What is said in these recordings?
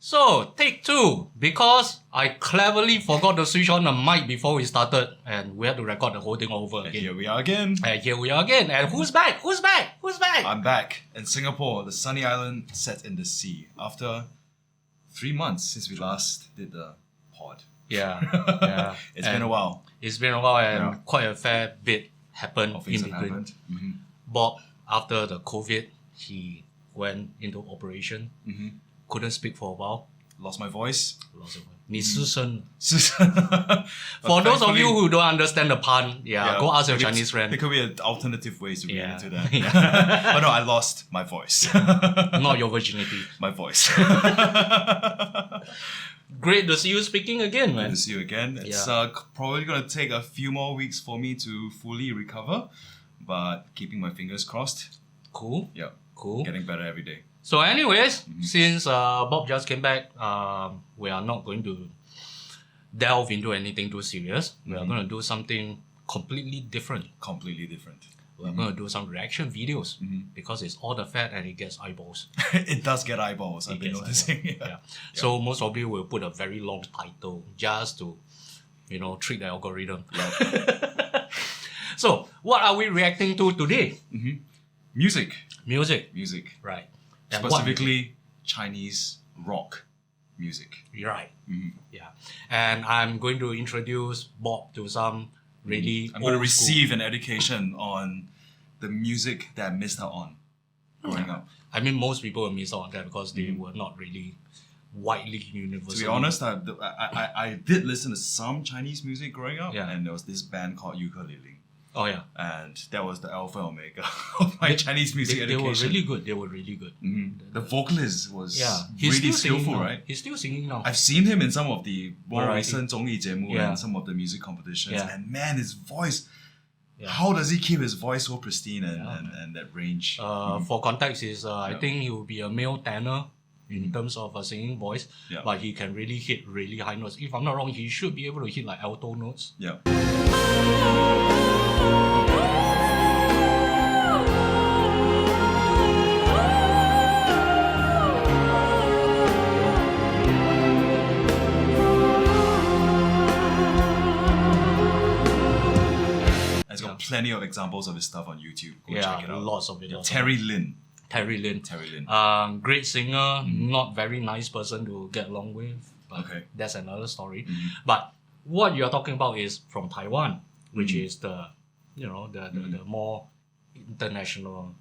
So, take two, because I cleverly forgot to switch on the mic before we started, and we had to record the whole thing over again. And here we are again. And who's back? Who's back? I'm back in Singapore, the sunny island set in the sea, after 3 months since we last did the pod. Yeah. It's been a while. It's been a while, and quite a fair bit happened in between. Mm-hmm. Bob, after the COVID, he went into operation. Mm-hmm. Couldn't speak for a while. Lost my voice. 你失声. But For those of thankfully- you who don't understand the pun, go ask your there Chinese friend. There could be alternative ways to relate to that. Yeah. But no, I lost my voice. Not your virginity. My voice. Great to see you speaking again, Good man. to see you again. It's probably going to take a few more weeks for me to fully recover, but keeping my fingers crossed. Cool. Yeah. Cool. Getting better every day. So anyways, since Bob just came back, we are not going to delve into anything too serious. We are going to do something completely different. Completely different. We're going to do some reaction videos because it's all the fat and it gets eyeballs. It does get eyeballs, I've been noticing. Yeah. So most of you will put a very long title just to, trick the algorithm. Yeah. So what are we reacting to today? Music. Music. Right. And Specifically Chinese rock music. Right. Yeah. And I'm going to introduce Bob to some really I'm going to receive an education on the music that I missed out on growing up. I mean, most people will miss out on that because they were not really widely universal. To be honest, I did listen to some Chinese music growing up, and there was this band called Ukulele. Oh yeah. And that was the alpha and omega of my Chinese music education. They were really good. The vocalist was He's really still skillful, now. right? He's still singing now. I've seen him in some of the more Variety. recent 综艺节目 and some of the music competitions. Yeah. And man, his voice, how does he keep his voice so pristine and that range? For context, I think he will be a male tenor in terms of a singing voice, but he can really hit really high notes. If I'm not wrong, he should be able to hit like alto notes. Yeah. He's got plenty of examples of his stuff on YouTube. Go check it out. Lots of videos. Terry Lin. Terry Lin. Great singer, not very nice person to get along with. But that's another story. But what you're talking about is from Taiwan, which is the more international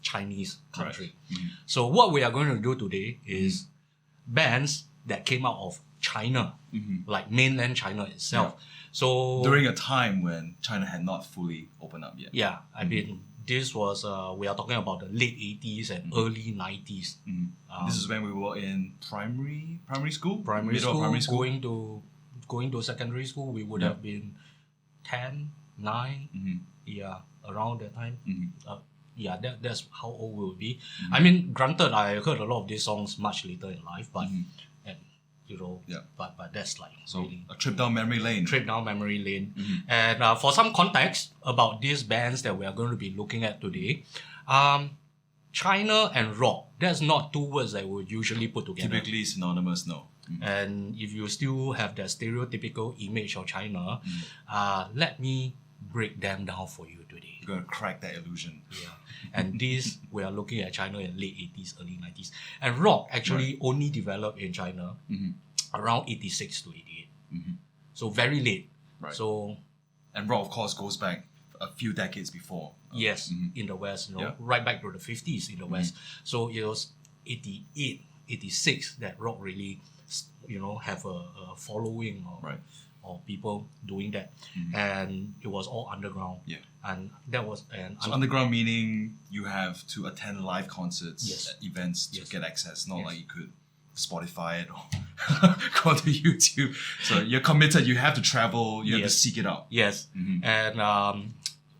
Chinese country. So what we are going to do today is bands that came out of China, like mainland China itself. So during a time when China had not fully opened up yet. Yeah, I mean, this was, we are talking about the late 80s and early 90s. This is when we were in primary school? Primary school. Going to secondary school, we would have been 10, 9, around that time. That's how old we will be. I mean, granted, I heard a lot of these songs much later in life, but but that's like really a trip down memory lane. And for some context about these bands that we are going to be looking at today, China and rock, that's not two words that we would usually put together. Typically synonymous, no. And if you still have that stereotypical image of China, let me break them down for you today. You're going to crack that illusion. And this, we are looking at China in late 80s, early 90s. And rock actually only developed in China around 86 to 88. So very late. Right. So, and rock, of course, goes back a few decades before. Yes, in the West, right back to the 50s in the West. So it was 88, 86 that rock really, have a following of people doing that. And it was all underground. Yeah. And that was so underground meaning you have to attend live concerts, events to get access. Not like you could Spotify it or go to YouTube. So you're committed. You have to travel. You have to seek it out. Yes. And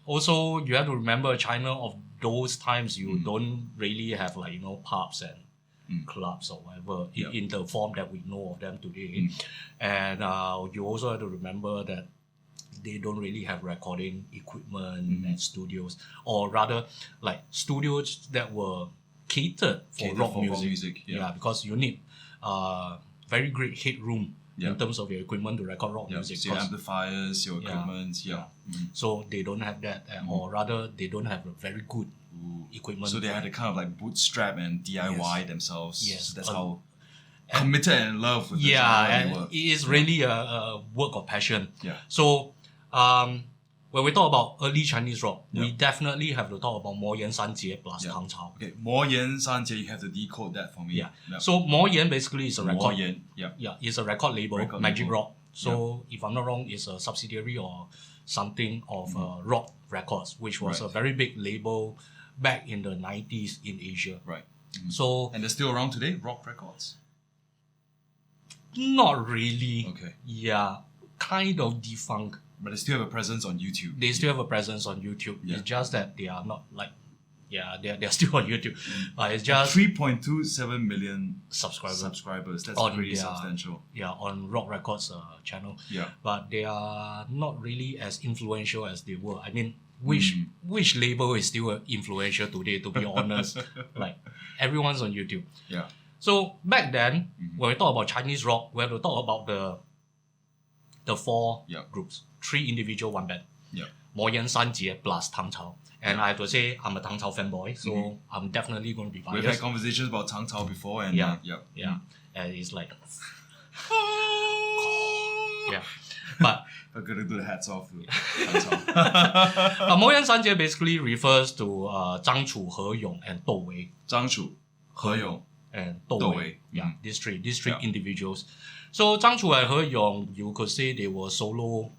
also you have to remember China of those times. You don't really have pubs and clubs or whatever in the form that we know of them today. And you also have to remember that they don't really have recording equipment and studios, or rather like studios that were catered for rock music. Yeah. Because you need very great headroom in terms of your equipment to record rock music. So your amplifiers, your equipment, So they don't have that, or rather, they don't have a very good equipment. So they had to kind of like bootstrap and DIY themselves. Yes. So that's how committed and in love with the genre they were. It is really a work of passion. Yeah. So when we talk about early Chinese rock, we definitely have to talk about 魔岩三杰 plus Tang Chao. Okay, 魔岩三杰, you have to decode that for me. Yeah. So 魔岩 basically is a record. 魔岩, it's a record label, Magic Rock. So if I'm not wrong, it's a subsidiary or something of Rock Records, which was a very big label back in the 90s in Asia. Right. So and they're still around today, Rock Records? Not really. Okay. Yeah, kind of defunct. But they still have a presence on YouTube. They still have a presence on YouTube. Yeah. It's just that they are not like, they're still on YouTube. It's just 3.27 million subscribers. That's pretty substantial. Yeah, on Rock Records channel. Yeah. But they are not really as influential as they were. I mean, which label is still influential today, to be honest? Like, everyone's on YouTube. Yeah. So back then, when we talk about Chinese rock, we have to talk about the four groups. 3 individual, 1 band. Yeah. 魔岩三杰 plus Tang Chao. And I have to say, I'm a Tang Chao fanboy, so I'm definitely going to be biased. We've had conversations about Tang Chao before, and and it's like, but I'm gonna do the hats off to Tang Chao. 魔岩三杰 basically refers to Zhang Chu, He Yong, and Dou Wei. Zhang Chu, He Yong, and Dou Wei. Yeah, these three individuals. So Zhang Chu and He Yong, you could say they were solo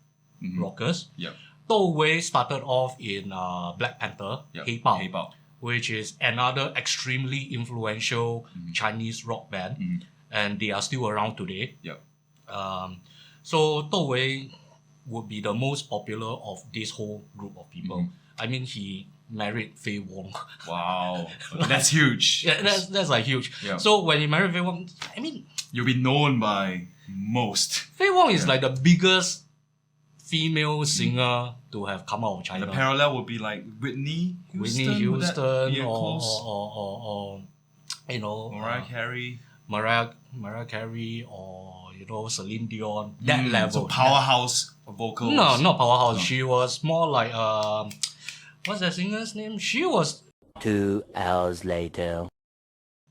rockers. Yeah. Dou Wei started off in Black Panther, 黑豹, which is another extremely influential Chinese rock band, and they are still around today. Yeah. So Dou Wei would be the most popular of this whole group of people. I mean, he married Fei Wong. Wow, that's huge. Yeah, that's like huge. Yeah. So when he married Fei Wong, I mean, you'll be known by most. Fei Wong is like the biggest female singer to have come out of China. The parallel would be like Whitney Houston, or you know, Mariah Carey, or you know, Celine Dion. That level. So powerhouse vocals. No, not powerhouse. No. She was more like what's that singer's name? She was 2 hours later.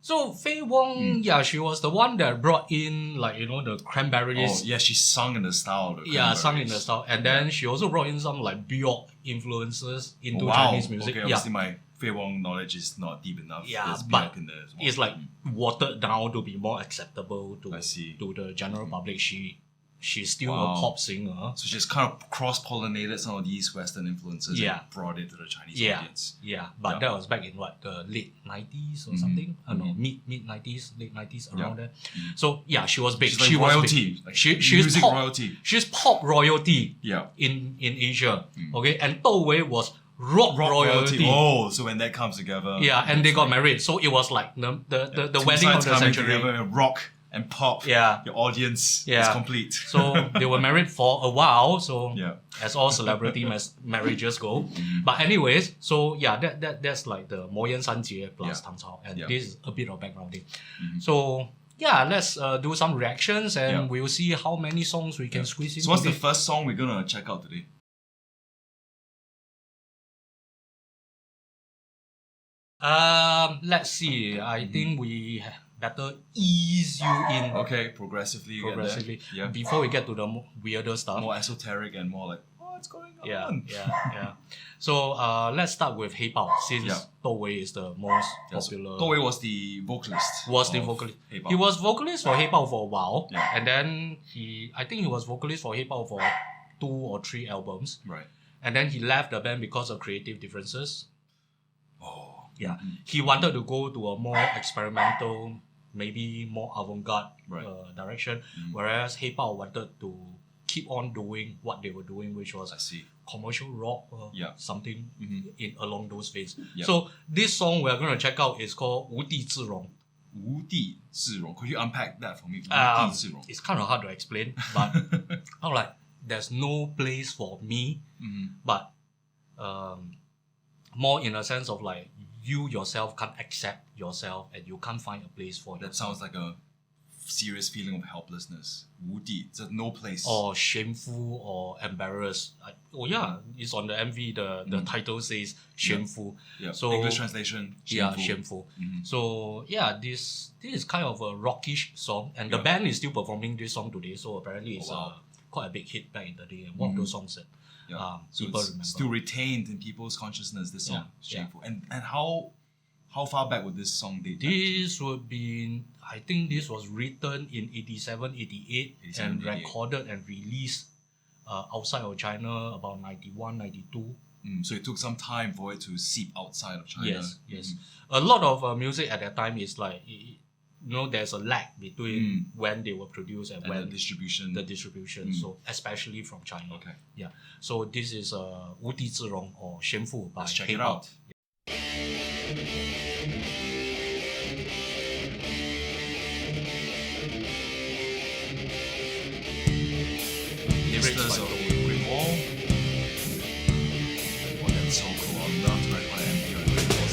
So Fei Wong, she was the one that brought in, like, you know, the Cranberries. Oh, yeah, she sung in the style. Sung in the style. And then she also brought in some like Bjork influences into Chinese music. Okay, obviously my Fei Wong knowledge is not deep enough. Yeah, but it's like watered down to be more acceptable to the general public. She's still a pop singer. So she's kind of cross-pollinated some of these Western influences and brought it to the Chinese audience. Yeah, but that was back in what, the late 90s or something? I don't know, mid-90s, late 90s, around there. So she was big. She's like royalty. Like she's pop royalty. She's pop royalty in Asia. Okay, and Dou Wei was rock royalty. Oh, so when that comes together. Yeah, and they got married. So it was like the wedding of the century. Together, rock and pop, your audience is complete. So they were married for a while, so as all celebrity marriages go. But anyways, so that's like the 魔岩三杰 plus Tang Chao, and this is a bit of backgrounding. So let's do some reactions, and we'll see how many songs we can squeeze in. So what's the first song we're gonna check out today? Let's see. I think we better ease you in. Okay, progressively. Yeah. Before we get to the weirder stuff. More esoteric and more like, what's going on? Yeah. So let's start with 黑豹, since Dou Wei is the most popular. Dou Wei was the vocalist. He was vocalist for 黑豹 for a while. Yeah. And then I think he was vocalist for 黑豹 for 2 or 3 albums. Right. And then he left the band because of creative differences. Oh. Yeah. He wanted to go to a more experimental, maybe more avant-garde direction, whereas 黑豹 wanted to keep on doing what they were doing, which was commercial rock or something along those veins. So this song we're going to check out is called 无地自容. 无地自容. Could you unpack that for me? 无地自容. It's kind of hard to explain, but I'm like, there's no place for me, but more in a sense of like, you yourself can't accept yourself and you can't find a place for That yourself. sounds like a serious feeling of helplessness. 无地, it's a no place. Or shameful or embarrassed. It's on the MV. The title says shameful. Yeah. So English translation. Shameful. Yeah, shameful. Mm-hmm. So this is kind of a rockish song, and the band is still performing this song today. So apparently it's quite a big hit back in the day. And one of those songs that So people it's remember. still retained in people's consciousness. This song, Yeah, Shameful. And how far back would this song date? This would be, I think this was written in 87, 88 and 88. recorded and released outside of China about 91, 92. So it took some time for it to seep outside of China. Yes. A lot of music at that time is like, there's a lag between when they were produced and when the distribution. the distribution. So especially from China. Okay. Yeah. So this is 无地自容 or Shameful by Let's check黑it豹. out. Lyrics Sisters by of Dou Wei. Great Wall. Oh, that's so cool. I'd love to write my MV on Great Wall.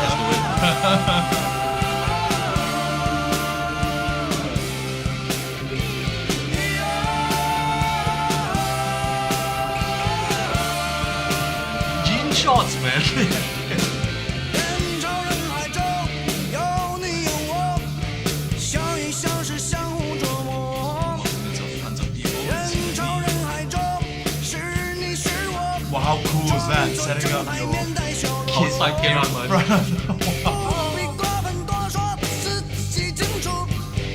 Let's do it. Jean shorts, man. 人潮人海中有你有我，相依相识相互琢磨。人潮人海中是你是我， Wow, how cool is that? Setting up 海 your 面带笑容。 Outside Tiananmen. 不必过分多说，自己清楚，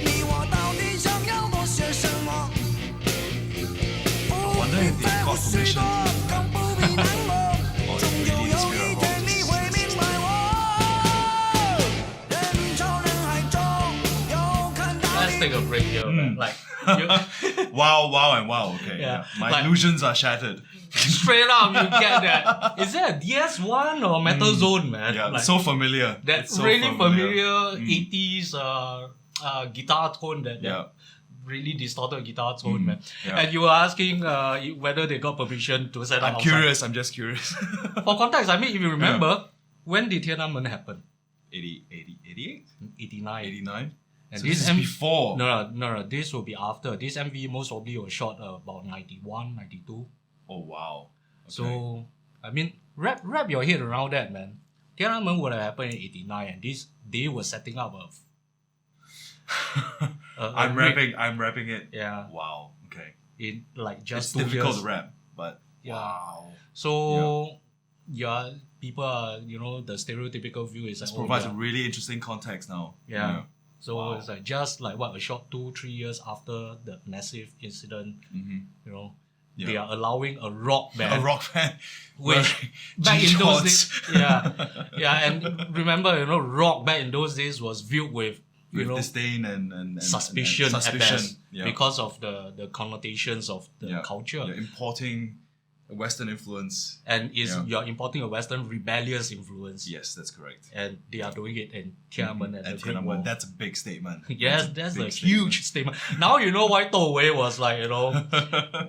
你我到底想要做些什么。不 wonder 必 if they 在乎 got 许 permission. 多，更不必难过。 Or 终 it's 究 really the 有 spirit 一 of 天你会明白我。人潮人海中有看到 Let's 你。 take a break here, man. Like, Wow, wow, and wow. Okay. Yeah. My Like- illusions are shattered. straight up, you get that. Is that a DS1 or Metal Zone, man? Yeah, Like, so familiar. that's It's so really familiar 80s guitar tone that Yeah. really distorted guitar tone, man. Yeah. And you were asking whether they got permission to set up I'm outside. curious. I'm just curious. For context, I mean, if you remember, when did Tiananmen happen? 88? 89. 89? And So this this is M- before. No, this will be after. This MV most probably was shot about 91, 92. Oh, wow. Okay. So, I mean, wrap your head around that, man. Tiananmen would have happened in 89, and they were setting up I'm rapping it. Yeah, Wow. Okay. in like It's just 2 difficult years. to rap, but Yeah. wow. So, people are, the stereotypical view is This like, provides yeah. a really interesting context now. Yeah. So Wow. it's like just like a short 2-3 years after the massive incident, Mm-hmm. Yeah. they are allowing a rock band. A rock band. Which wearing back in jean those shorts. days, and remember, rock back in those days was viewed with, With disdain and suspicion, and at best, yeah. because of the connotations of the culture, You're importing a Western influence. and Yeah. you're importing a Western rebellious influence, Yes, that's correct. and they are doing it in Tiananmen at the And Great Tiananmen, Wall. that's a big statement. Yes, that's a big huge statement. Now you know why Dou Wei was like,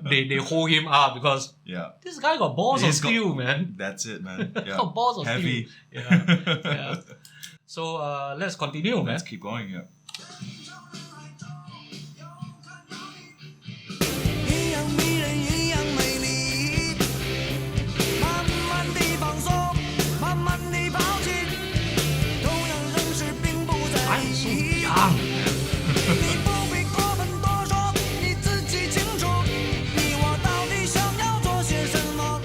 they hold him up because Yeah, this guy got balls of He's got- steel, man. that's it, man. Yeah. Got balls of Heavy. steel. Yeah. So let's continue, man. Let's keep going. Yeah. 一样迷人，一样美丽。慢慢地放松，慢慢地抛弃，同样仍是并不在 I'm so 意。 young. 你不必过分多说，你自己清楚，你我到底想要做些什么。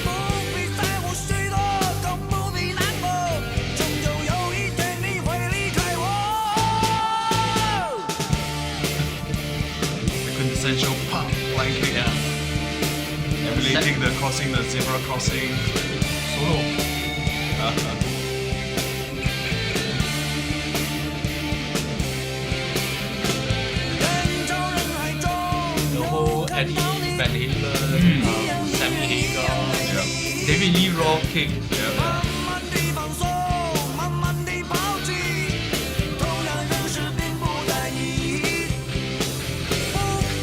不必在乎许多，更不必难过，终究有一天你会离开我。 The quintessential pop blanket. Emulating the crossing, the zebra crossing. Solo. The whole Eddie Van Halen, Sammy Hagar, Yeah. David Lee Roth King. Yeah. 慢慢地放松，慢慢地抛弃，同样仍是并不在意。不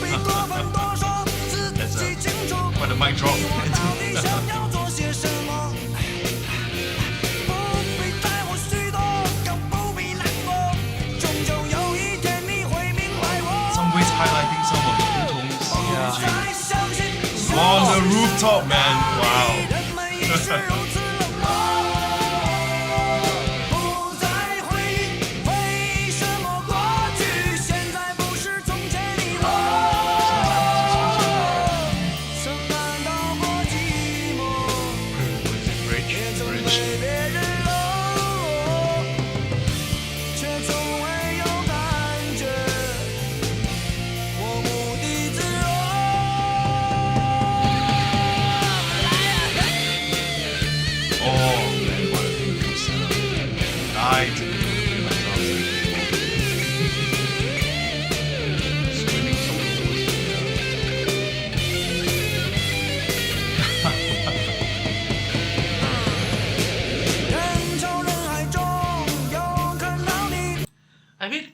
必过分多说，自己清楚， Quite a mic drop. 我到底想要做些什么。top, man. Wow. 人们已是如此冷漠，不再回忆，回忆什么过去，现在不是从前的我，曾感到过寂寞，也曾被别人冷落，却从未有感觉，我无地自容。Oh man, what a beautiful sound. Right to the Screaming solos. 人潮人海中，又看到你。 I mean,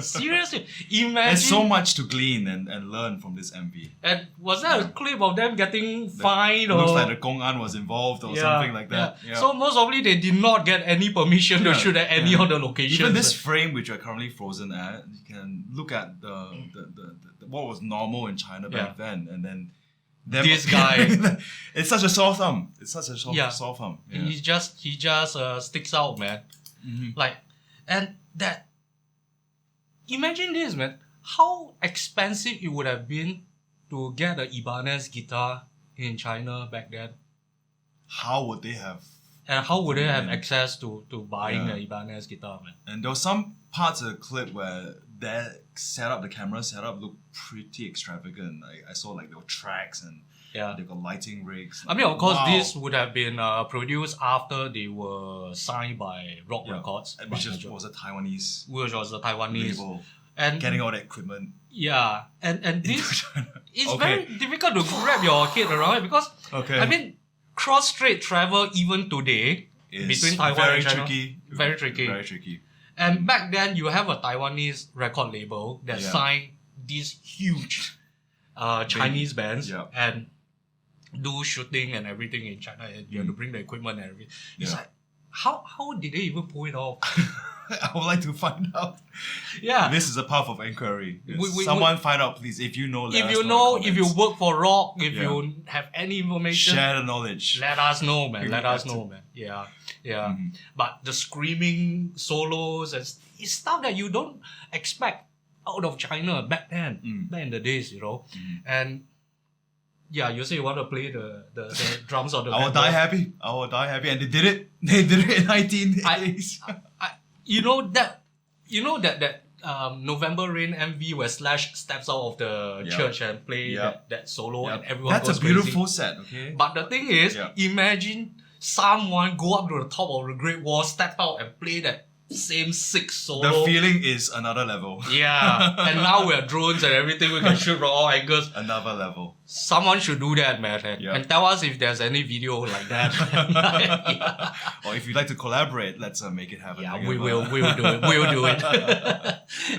seriously, There's so imagine. much to glean and learn from this MV. And was that a clip of them getting fined Looks or? like the Gong An was involved or something like that. Yeah. So most probably they did not get any permission to Yeah, shoot at any yeah. of the locations. Even this frame which you're currently frozen at, you can look at the what was normal in China back Yeah. then, and then them- This guy. It's such a sore thumb. It's such a Yeah. sore thumb. Yeah. He just sticks out, man. Like, and that. Imagine this, man. How expensive it would have been to get a Ibanez guitar in China back then, How would they have? and how would they have Mm. access to buying Yeah. an Ibanez guitar, man? And there were some parts of the clip where that setup, the camera setup, looked pretty extravagant. I saw like there were tracks and Yeah. they got lighting rigs. I mean, of course, Wow. this would have been produced after they were signed by Rock Yeah. Records, which was a Taiwanese which was the Taiwanese. label, And getting all the equipment. yeah, and into this China. it's Okay. very difficult to wrap your head around it because Okay. I mean, cross-strait travel even today It's between Taiwan very and China, tricky. very tricky. Very tricky. And back then, you have a Taiwanese record label that Yeah. signed these huge Chinese bands Yeah. and do shooting and everything in China. And you have to bring the equipment and everything. It's Yeah. like, how did they even pull it off? I would like to find out. Yeah. This is a path of inquiry. Yes. We- Someone find out, please. If you know, let If us you know. know, in the if you comments. work for Rock, if Yeah. you have any information, Share the knowledge. let us know, man. Let Yeah. us know, man. Yeah, yeah. Mhm. But the screaming solos and it's stuff that you don't expect out of China back then, back in the days, you know. And yeah, you say you want to play the drums or the I will background. die happy. I will die happy. And they did it. They did it in 1980s. You know that November Rain MV where Slash steps out of the Yeah. church and play Yeah. that solo Yeah. and everyone That's goes a beautiful crazy. set, okay? But the thing is, Yeah. imagine someone go up to the top of the Great Wall, step out and play that same sick solo. The feeling is another level. Yeah, and now we have drones and everything. We can shoot from all angles. Another level. Someone should do that, man, Yeah. and tell us if there's any video like that. Yeah. Or if you'd like to collaborate, let's make it happen. Yeah, Like, we will do it. We'll do it.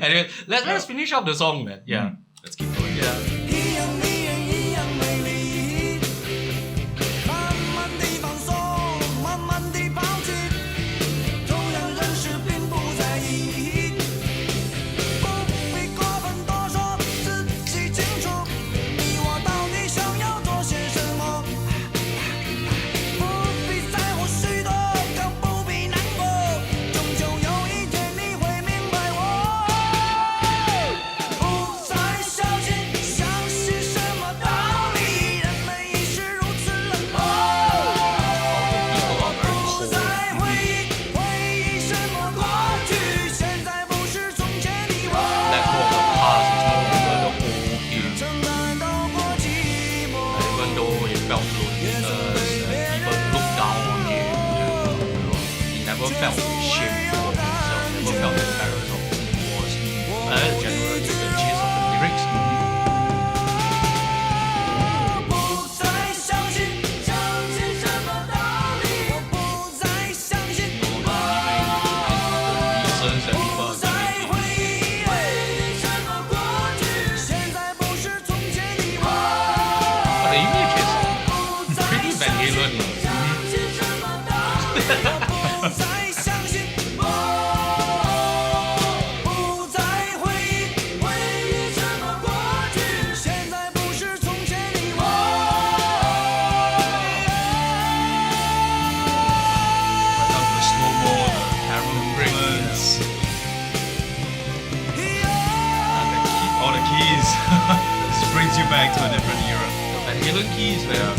Anyway, let's finish up the song, man. Yeah, Let's keep going. yeah. 一样迷人，一样美丽，慢慢地放松，慢慢地抛弃，同样认识并不在意，不必过分多说，自己清楚，你我到底想要做些什么，不必在乎许多，更不必难过，终究有一天你会明白我。不再相信什么道理，人们已是如此冷漠。不再回忆什么过去，现在不是从前的 Let go 我。 of the past is no longer the whole game. 曾感到过寂寞， Even though it felt loneliness and people looked down on him, he never felt shameful of himself, never felt embarrassed of who he was. That's generally the gist of the lyrics. 不再相信什么道理，我不再相信。 Reasons that people 不 are 再 giving. 回忆什么过去，现在不是从前的我。 But the image is 不再 pretty Van Halen. 相信什么道理，我不再相信我。you back to a different era. The Van Halen keys, man. Yeah.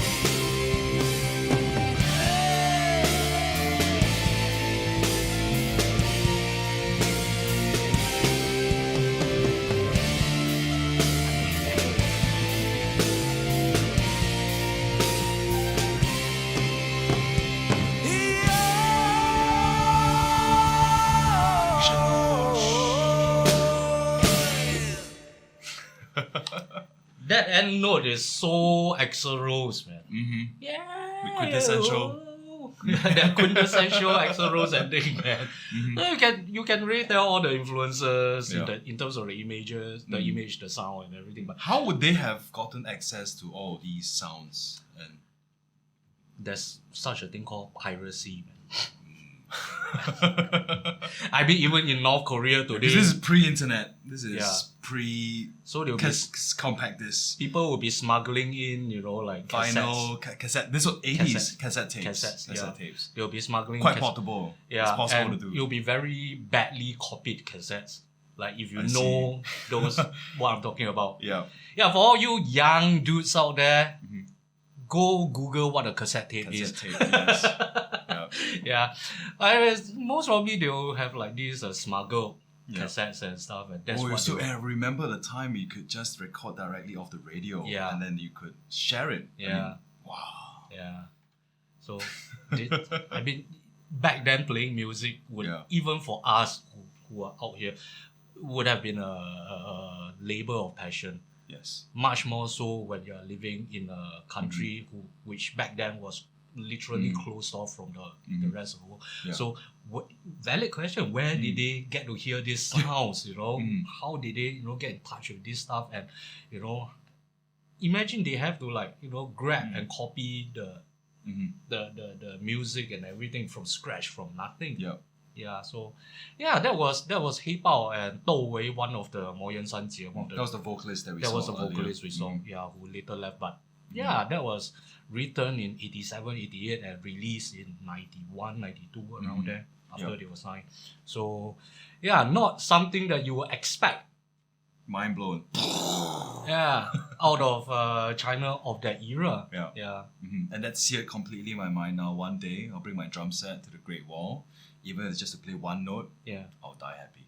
That end note is so Axl Rose, man. Mm-hmm. Yeah. The quintessential. That quintessential Axl Rose ending, man. Mm-hmm. So you can really tell all the influences Yeah. in terms of the images, the image, the sound, and everything. But How would they have gotten access to all these sounds? And there's such a thing called piracy, man. I mean, even in North Korea today, this is pre-internet. This is Yeah. pre so there'll be compact disc, people will be smuggling in, like vinyl, cassette. This was 80s cassette tapes. Cassettes, cassette yeah. tapes. They'll be smuggling Quite cas- portable. Yeah, it's possible and to do. it'll be very badly copied cassettes. Like if you I know those what I'm talking about. Yeah. Yeah, for all you young dudes out there, go Google what a cassette tape is. Cassette tape. Yes. Yeah. Yeah, most probably they'll have like these smuggled Yeah. cassettes and stuff, and that's Oh, what so they'll- I remember the time you could just record directly off the radio, Yeah. and then you could share it. I Yeah. mean, wow. Yeah. So, I mean, back then playing music would, Yeah. even for us who are out here, would have been a labor of passion. Yes. Much more so when you're living in a country which back then was literally closed off from the rest of the world. Yeah. So, valid question, where did they get to hear these sounds, How did they, get in touch with this stuff? And, imagine they have to grab and copy the music and everything from scratch, from nothing. Yeah. Yeah, so that was 黑豹 and 窦唯, one of the 魔岩三杰, one of the That was the vocalist that we that saw was the earlier. vocalist we saw, who later left. But that was written in 87, 88 and released in 91, 92, around there, after they were signed. So, not something that you would expect. Mind blown. Out of China of that era. Yeah. And that seared completely my mind now. One day, I'll bring my drum set to the Great Wall. Even if it's just to play one note, I'll die happy.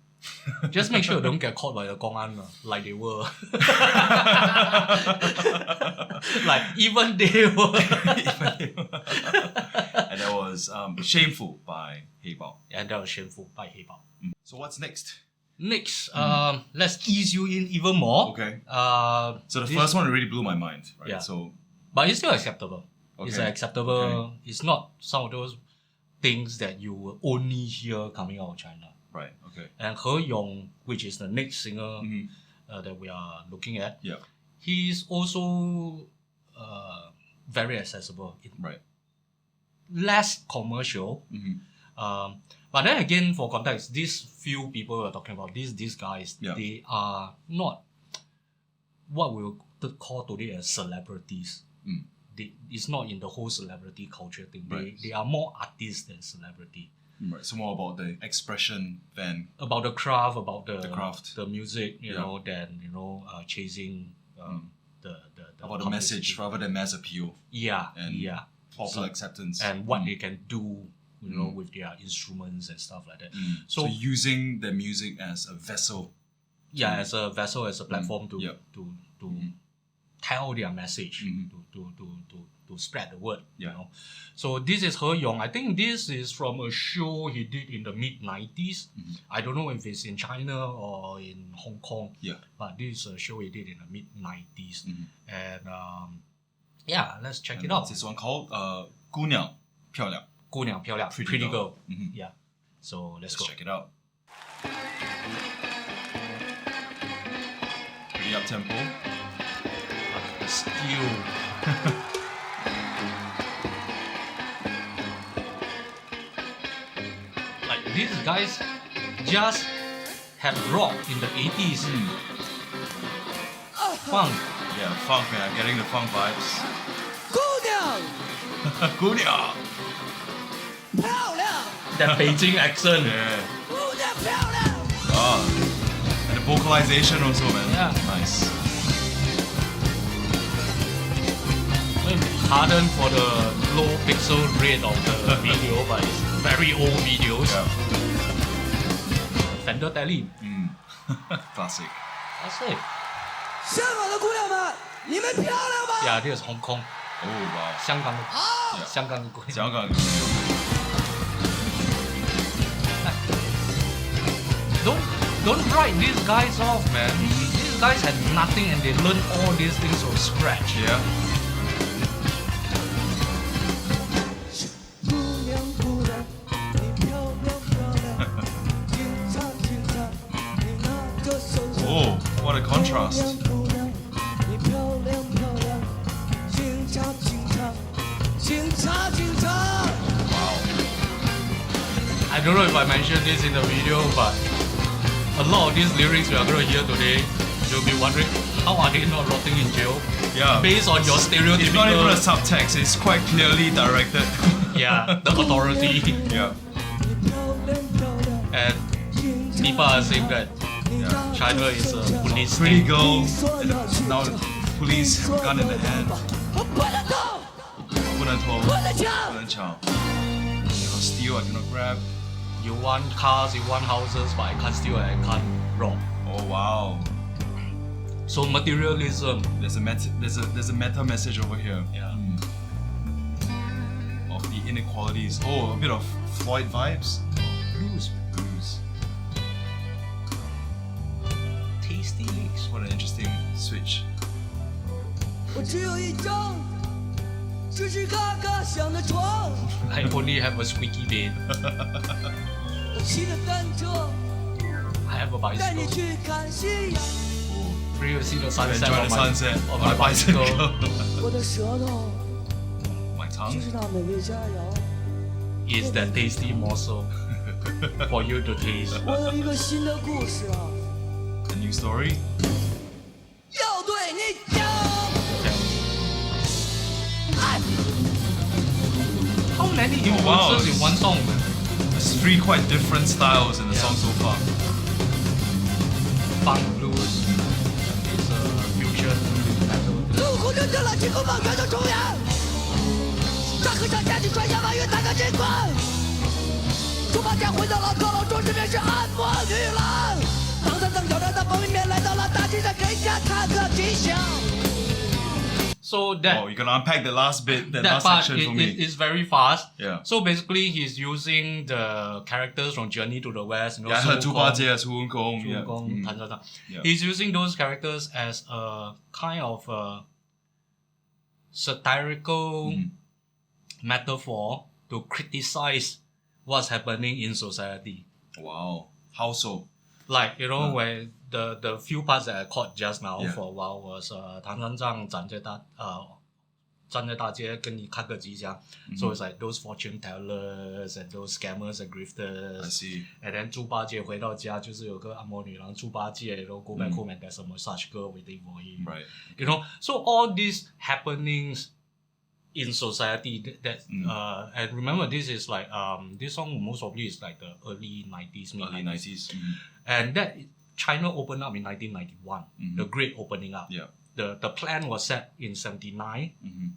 Just make sure you don't get caught by the Gong'an like they were. Like even they were. And that was Shameful by Hey Bao. And that was Shameful by Hey Bao. So what's next? Next, let's ease you in even more. Okay. So the this- first one really blew my mind, right? Yeah. So But it's still acceptable. It's Okay. acceptable. Okay. It's not some of those things that you will only hear coming out of China. right, okay. And He Yong, which is the next singer that we are looking at, Yeah. he's also very accessible. Right. Less commercial. But then again, for context, these few people we're talking about, these guys, they are not what we would call today as celebrities. It's not in the whole celebrity culture thing. Right. They are more artists than celebrity. Right. So more about the expression than About the craft, about the craft. the music, than chasing the about the message rather than mass appeal and popular acceptance. and what they can do, with their instruments and stuff like that. So using the music as a vessel. As a vessel, as a platform to tell their message, to spread the word. So this is He Yong. I think this is from a show he did in the mid-90s. I don't know if it's in China or in Hong Kong. But this is a show he did in the mid-90s. And let's check it out. This one called 姑娘漂亮. 姑娘漂亮, Pretty pretty girl. girl. Yeah. So let's go. Check it out. Pretty up tempo. Still. Like these guys just had rock in the 80s. Funk. Yeah, funk, man. I'm getting the funk vibes. 姑娘姑娘. 漂亮， That Beijing accent. Yeah. 姑娘漂亮。 And the vocalization also, man. Yeah. Nice. pardon for the low pixel rate of the video, but it's very old videos. Yeah. Fender Tele. Classic. That's it. 香港的姑娘们，你们漂亮吗？ Yeah, this is Hong Kong. Oh wow. 香港的 Yeah. 香港的鬼。香港 Don't write these guys off, man. These guys had nothing and they learned all these things from scratch. Yeah. 姑娘姑娘，你漂亮漂亮，警察警察，你拿着手枪。 Oh, what a contrast. 姑娘，你漂亮漂亮，警察警察，警察警察。 Wow. I don't know if I mentioned this in the video, but a lot of these lyrics we are going to hear today, you'll be wondering, how are they not rotting in jail? Yeah. Based on your stereotypical... It's not even a subtext, it's quite clearly directed. Yeah, the authority. Yeah. And people are saying that Yeah. China is a police Pretty state. girl, and now the police have gun in the hand. 不能动，不能偷，不能抢。不能抢。I cannot steal, I cannot grab. You want cars, you want houses, but I can't steal and I can't rob. Oh wow. So materialism. There's a meta message over here. Yeah. Of the inequalities. Oh, a bit of Floyd vibes. Blues. Blues. Tasty lyrics. What an interesting switch. 我只有一张吱吱嘎嘎响的床， I only have a squeaky bed. 我骑着单车 I have a 带你 bicycle. 去看夕阳。 Free to see the To sunset enjoy on the my, sunset on on my a bicycle. bicycle. 我的舌头 My 就 tongue. 是那美味佳肴。 Is that tasty morsel for you to taste. 我有一个新的故事啊， A new story. 要对你讲。 How many Oh, wow. influences in one song? There's 3 quite different styles in the Yeah. song so far. Funk blues, it's a fusion metal. 路虎认证了金箍棒全球重演，张和尚家去穿越万月大哥这关，猪八戒回到了高楼中，这便是按摩女郎。唐三藏挑着大方便面来到了大街上，给人家看个吉祥。 So that Oh, you can unpack the last bit, that that last part section for me. is very fast. Yeah. So basically, he's using the characters from Journey to the West. You know, Yeah, I heard 孙 猪 悟空 八戒, 孙悟空. 孙 Yeah. 悟空、 Mm. 唐三藏. Yeah. He's using those characters as a kind of a satirical metaphor to criticize what's happening in society. Wow. How so? Like, you know, where the few parts that I caught just now Yeah. for a while was 唐三藏站在大街跟你看个吉祥. So it's like those fortune tellers and those scammers and grifters. I see. And then 猪八戒回到家就是有个按摩女郎猪八戒 you know, go back home and there's a massage girl waiting for him. Right. You know, so all these happenings in society and remember this is like this song most probably is like the early 90s, mid Early 90s. and that China opened up in 1991, the great opening up. Yeah. The plan was set in 79, Mm-hmm.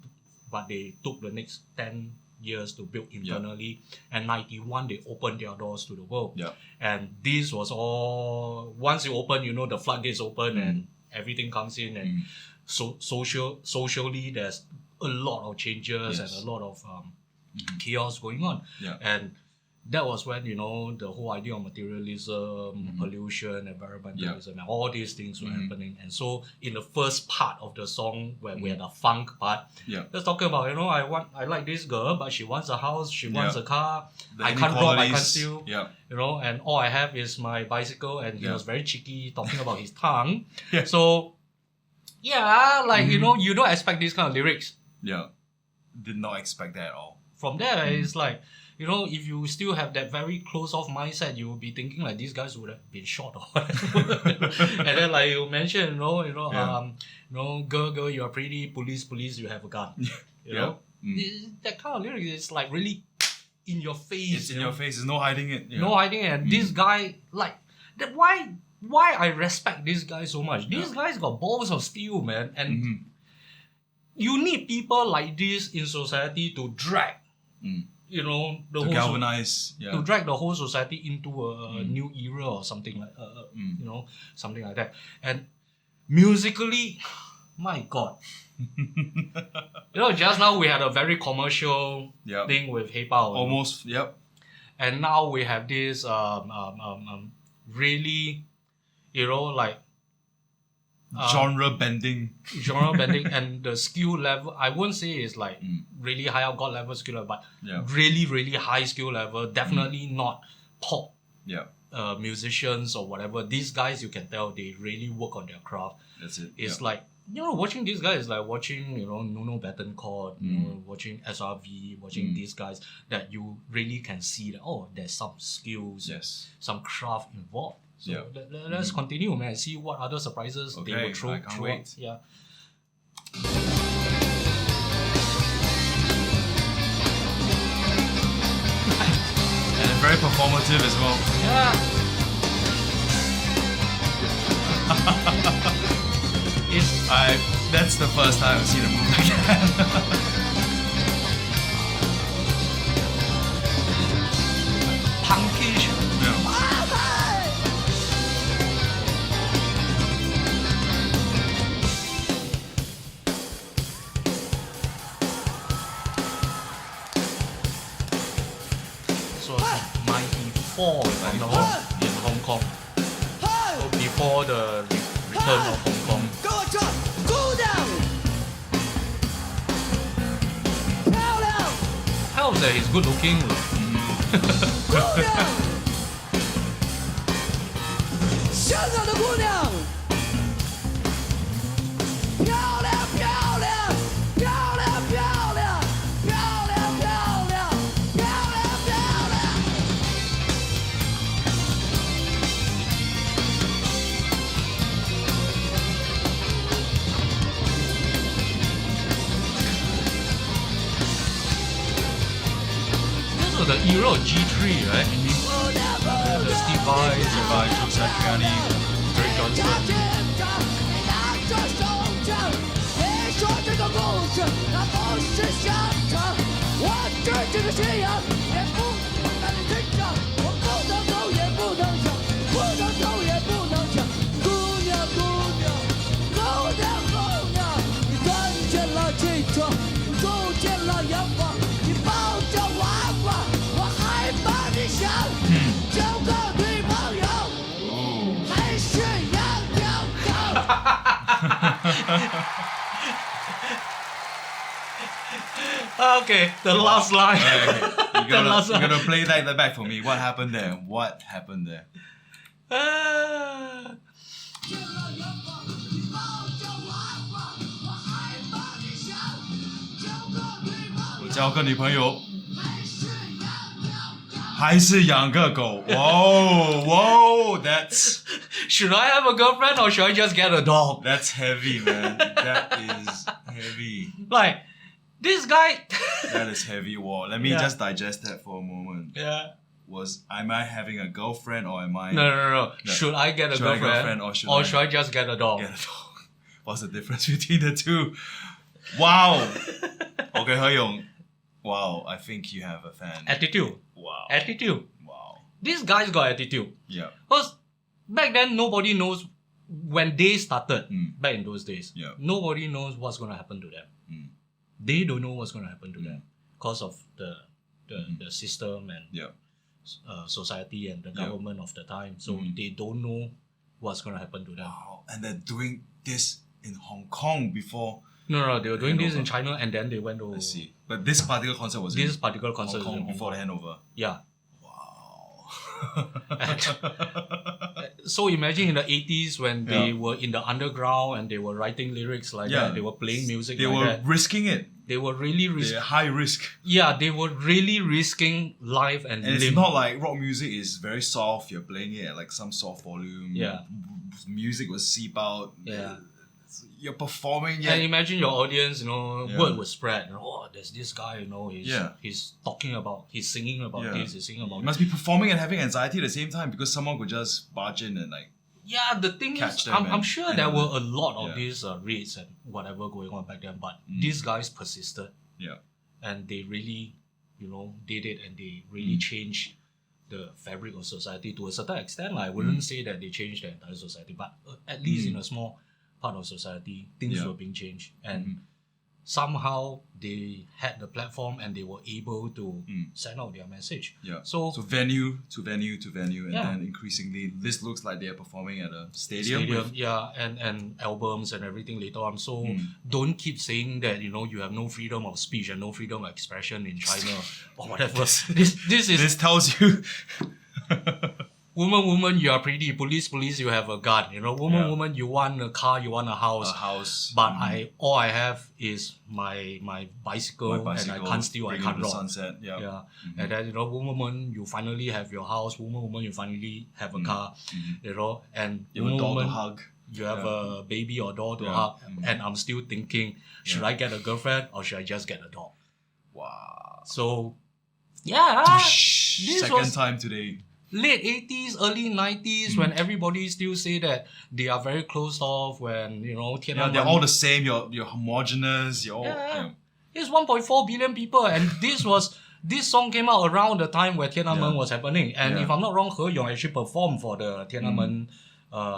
but they took the next 10 years to build internally. And 91, they opened their doors to the world. Yeah. And this was all, once you open, you know, the floodgates open and everything comes in. And socially, there's a lot of changes and a lot of chaos going on. Yeah. And that was when, you know, the whole idea of materialism, pollution, environmentalism, and all these things were happening. And so in the first part of the song where we had the funk part, let's talk about, you know, I like this girl, but she wants a house, she wants a car, The I can't rob, I can't inequalities. steal, Yeah. you know, and all I have is my bicycle, and he Yeah. was very cheeky talking about his tongue. Yeah. So, yeah, like, you know, you don't expect these kind of lyrics. Yeah. Did not expect that at all. From there, it's like, you know, if you still have that very close-off mindset, you will be thinking like these guys would have been shot or whatever. And then, like you mentioned, you know, girl, you are pretty. Police, you have a gun. You know, that kind of lyrics is like really in your face. It's in your face. There's no hiding it. Yeah. No hiding it. And this guy, like, that why I respect this guy so much. These guys got balls of steel, man. And you need people like this in society to drag, you know, the To whole galvanize. to drag the whole society into a new era or something like, you know, something like that. And musically, my God. You know, just now we had a very commercial thing with黑豹. Almost, yep. And now we have this really, you know, like genre bending, and the skill level, I won't say it's like really high out god level skill level, but Yeah. really, really high skill level. Definitely not pop yeah. musicians or whatever. These guys, you can tell they really work on their craft. That's it. It's yeah. like, you know, watching these guys is like watching, you know, Nuno Bettencourt, you know, watching SRV, watching these guys, that you really can see that, oh, there's some skills, Yes. some craft involved. So Yeah. let's continue, man. See what other surprises they will throw. I can't wait. Yeah. And very performative as well. Yeah. That's the first time I've seen a move like that. Punkish. Yeah. So 94, if I'm not wrong, in Hong Kong. So before the return of Hong Kong. 跟我唱，姑娘，漂亮， Helps that he's good looking. 姑娘，香港的姑娘，漂亮漂亮漂亮漂亮漂亮漂亮漂亮漂亮。This was the era of G3, right? The Steve Vai, Joe Satriani, Greg Johnson. 拿着手枪，别说这个故事它不是香肠，我这这个信仰也不在你身上，我不能走也不能抢，不能走也不能抢。姑娘姑娘姑娘姑娘，你看见了汽车，你住见了阳光，你抱着娃娃，我还把你想，交个女朋友。还是要跳高。 Okay, the last line. Okay. The last You line. gotta play that back for me. What happened there? What happened there? Ah. 我交个女朋友，还是养个狗。Whoa, whoa, that's Should I have a girlfriend or should I just get a dog? heavy, man. That is heavy. Like, this guy. That is heavy war. Let me Yeah. just digest that for a moment. Yeah. Am I having a girlfriend or am I No. Should I get a Should I girlfriend, or should I just get a dog? get a dog? What's the difference between the two? Wow. Okay, He Yong. Wow, I think you have a fan. Attitude. Wow. Attitude. Wow. This guy's got attitude. Yeah. Because back then, nobody knows when they started, Mm. back in those days, Yeah. nobody knows what's going to happen to them. Mm. They don't know what's going to happen to them because of the system and Yeah. society and the Yeah. government of the time. So they don't know what's going to happen to them. Wow. And they're doing this in Hong Kong before. No, they were doing this in Handover. China and then they went to I see. But this particular concert was this in particular concert Hong is in Kong Hong before Kong. the handover. Yeah. Wow. So imagine in the 80s when they were in the underground and they were writing lyrics like Yeah. that, they were playing music They like were that. risking it. They were really They're high risk. they were really risking life and And limb. it's not like rock music is very soft. You're playing it at like some soft volume. Yeah. Music will seep out. Yeah. You're performing. And Yeah. imagine your audience, you know, Yeah. word will spread. Oh, there's this guy, you know, he's talking about, he's singing about Yeah. this, he's singing about You must be performing and having anxiety at the same time because someone could just barge in and like Yeah, the thing catch is, them I'm and sure end there them. were a lot of Yeah. these raids and whatever going on back then, but these guys persisted Yeah. and they really, did it, and they really changed the fabric of society to a certain extent. I wouldn't say that they changed the entire society, but at least in a small part of society, things Yeah. were being changed. And somehow they had the platform and they were able to send out their message. Yeah. So venue to venue to venue, and Yeah. then increasingly, this looks like they're performing at a stadium. with- and albums and everything later on. So don't keep saying that you have no freedom of speech and no freedom of expression in China or whatever. This is This tells you. woman, you are pretty. Police, you have a gun. Woman, you want a car, you want a house. A house. But all I have is my bicycle, My bicycle, and I can't steal, I bring can't in the rob. sunset. Yeah. Yeah, and then woman, you finally have your house. Woman, you finally have a car. And You have a dog to woman, hug. you have a baby or dog to Yeah. hug, and I'm still thinking, should I get a girlfriend or should I just get a dog? Wow. So, this Second was time today. late 80s, early 90s, when everybody still say that they are very closed off, when, Yeah, Tiananmen... they're all the same. You're homogenous. You're all. Yeah. It's 1.4 billion people, and this song came out around the time where Tiananmen was happening. And if I'm not wrong, He Yong actually performed for the Tiananmen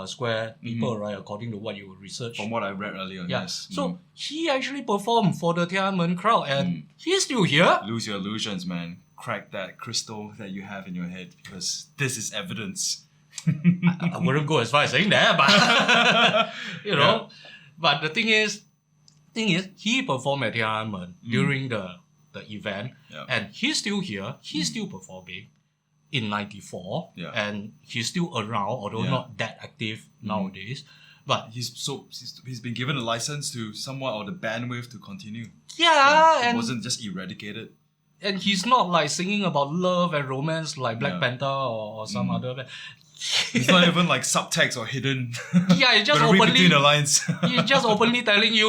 Square people, right? According to what you researched. From what I read earlier, Yeah. yes. So he actually performed for the Tiananmen crowd, and he's still here. Lose your illusions, man. Crack that crystal that you have in your head, because this is evidence. I wouldn't go as far as saying that, but Yeah. But the thing is, he performed at Tiananmen during the event, Yeah. and he's still here. He's still performing in '94, Yeah. and he's still around, although Yeah. not that active nowadays. But He's been given a license to somewhat, or the bandwidth to continue. yeah, It wasn't just eradicated. and he's not like singing about love and romance like Black Yeah. Panther or some other band. It's not even like subtext or hidden. Yeah, it's just Gotta read openly. between the lines. He's just openly telling you,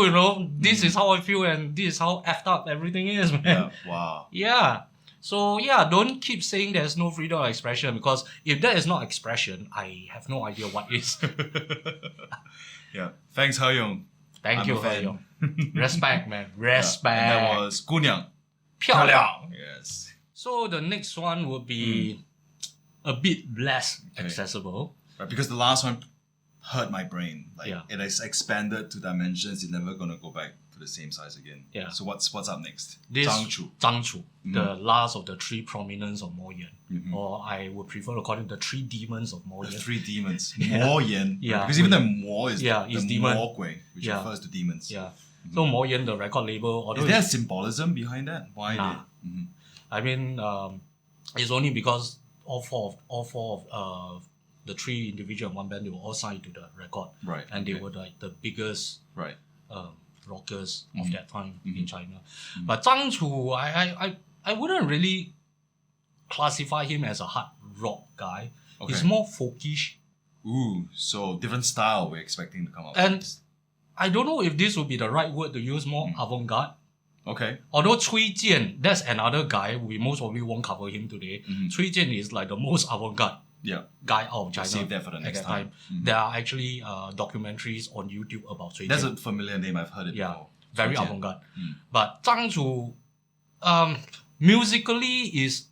this is how I feel and this is how effed up everything is, man. Yeah. Wow. Yeah. So don't keep saying there's no freedom of expression, because if that is not expression, I have no idea what is. Yeah. Thanks, He Yong. Thank I'm you, a fan. He Yong. Respect, man. Yeah. Respect. And that was 姑娘漂亮. Yes. So the next one would be a bit less accessible. Right, because the last one hurt my brain. Like Yeah. it has expanded to dimensions. It's never gonna go back to the same size again. Yeah. So what's up next? This Zhang Chu. the last of the three prominents of Mo Yan. Or I would prefer to call him the three demons of Mo The Yan. three demons. Mo Yan. Yeah. Because even the Mo is is the demon. Mo Gui, which Yeah. refers to demons. Yeah. So Mo Yan, the record label, although Is there a symbolism behind that? Why? Nah. I mean, it's only because all four of the three individual and one band, they were all signed to the record. Right, And they okay. were like the biggest Right. rockers of that time in China. But Zhang Chu, I wouldn't really classify him as a hard rock guy. Okay. He's more folkish. Ooh, so different style we're expecting to come out. And I don't know if this would be the right word to use, more avant-garde. Okay. Although Cui Jian, that's another guy, we most probably won't cover him today. Cui Jian is like the most avant-garde Yeah. guy out of China. Save that for the at next that time. There are actually documentaries on YouTube about Cui That's Jian. a familiar name. I've heard it Yeah, before. very Zhang Chu. avant-garde. But Zhang Chu, musically is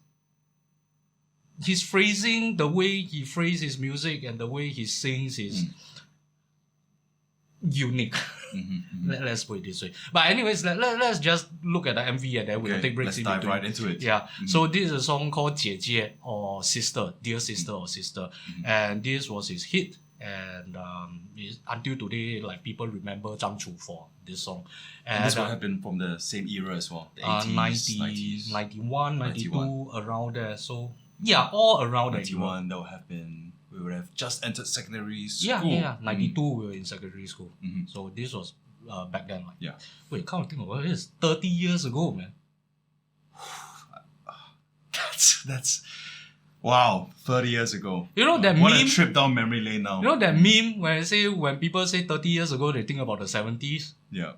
his phrasing, the way he phrases his music and the way he sings is unique. Let's put it this way. But anyways, let's just look at the MV and then we'll Okay, take breaks let's in dive between. right into it. Yeah. So this is a song called 姐姐 or Sister, Dear Sister or Sister. And this was his hit. And until today, like people remember Zhang Chu for this song. And this would have been from the same era as well. The 80s, 90s. 91, 92, around there. So yeah, all around that era. 91, that would have been, we would have just entered secondary school. Yeah. 92, we were in secondary school. So this was back then. Like, Yeah. wait, can't think about it. It's 30 years ago, man. That's wow, 30 years ago. You know that What meme? a trip down memory lane now. You know that meme when people say 30 years ago, they think about the 70s? Yeah.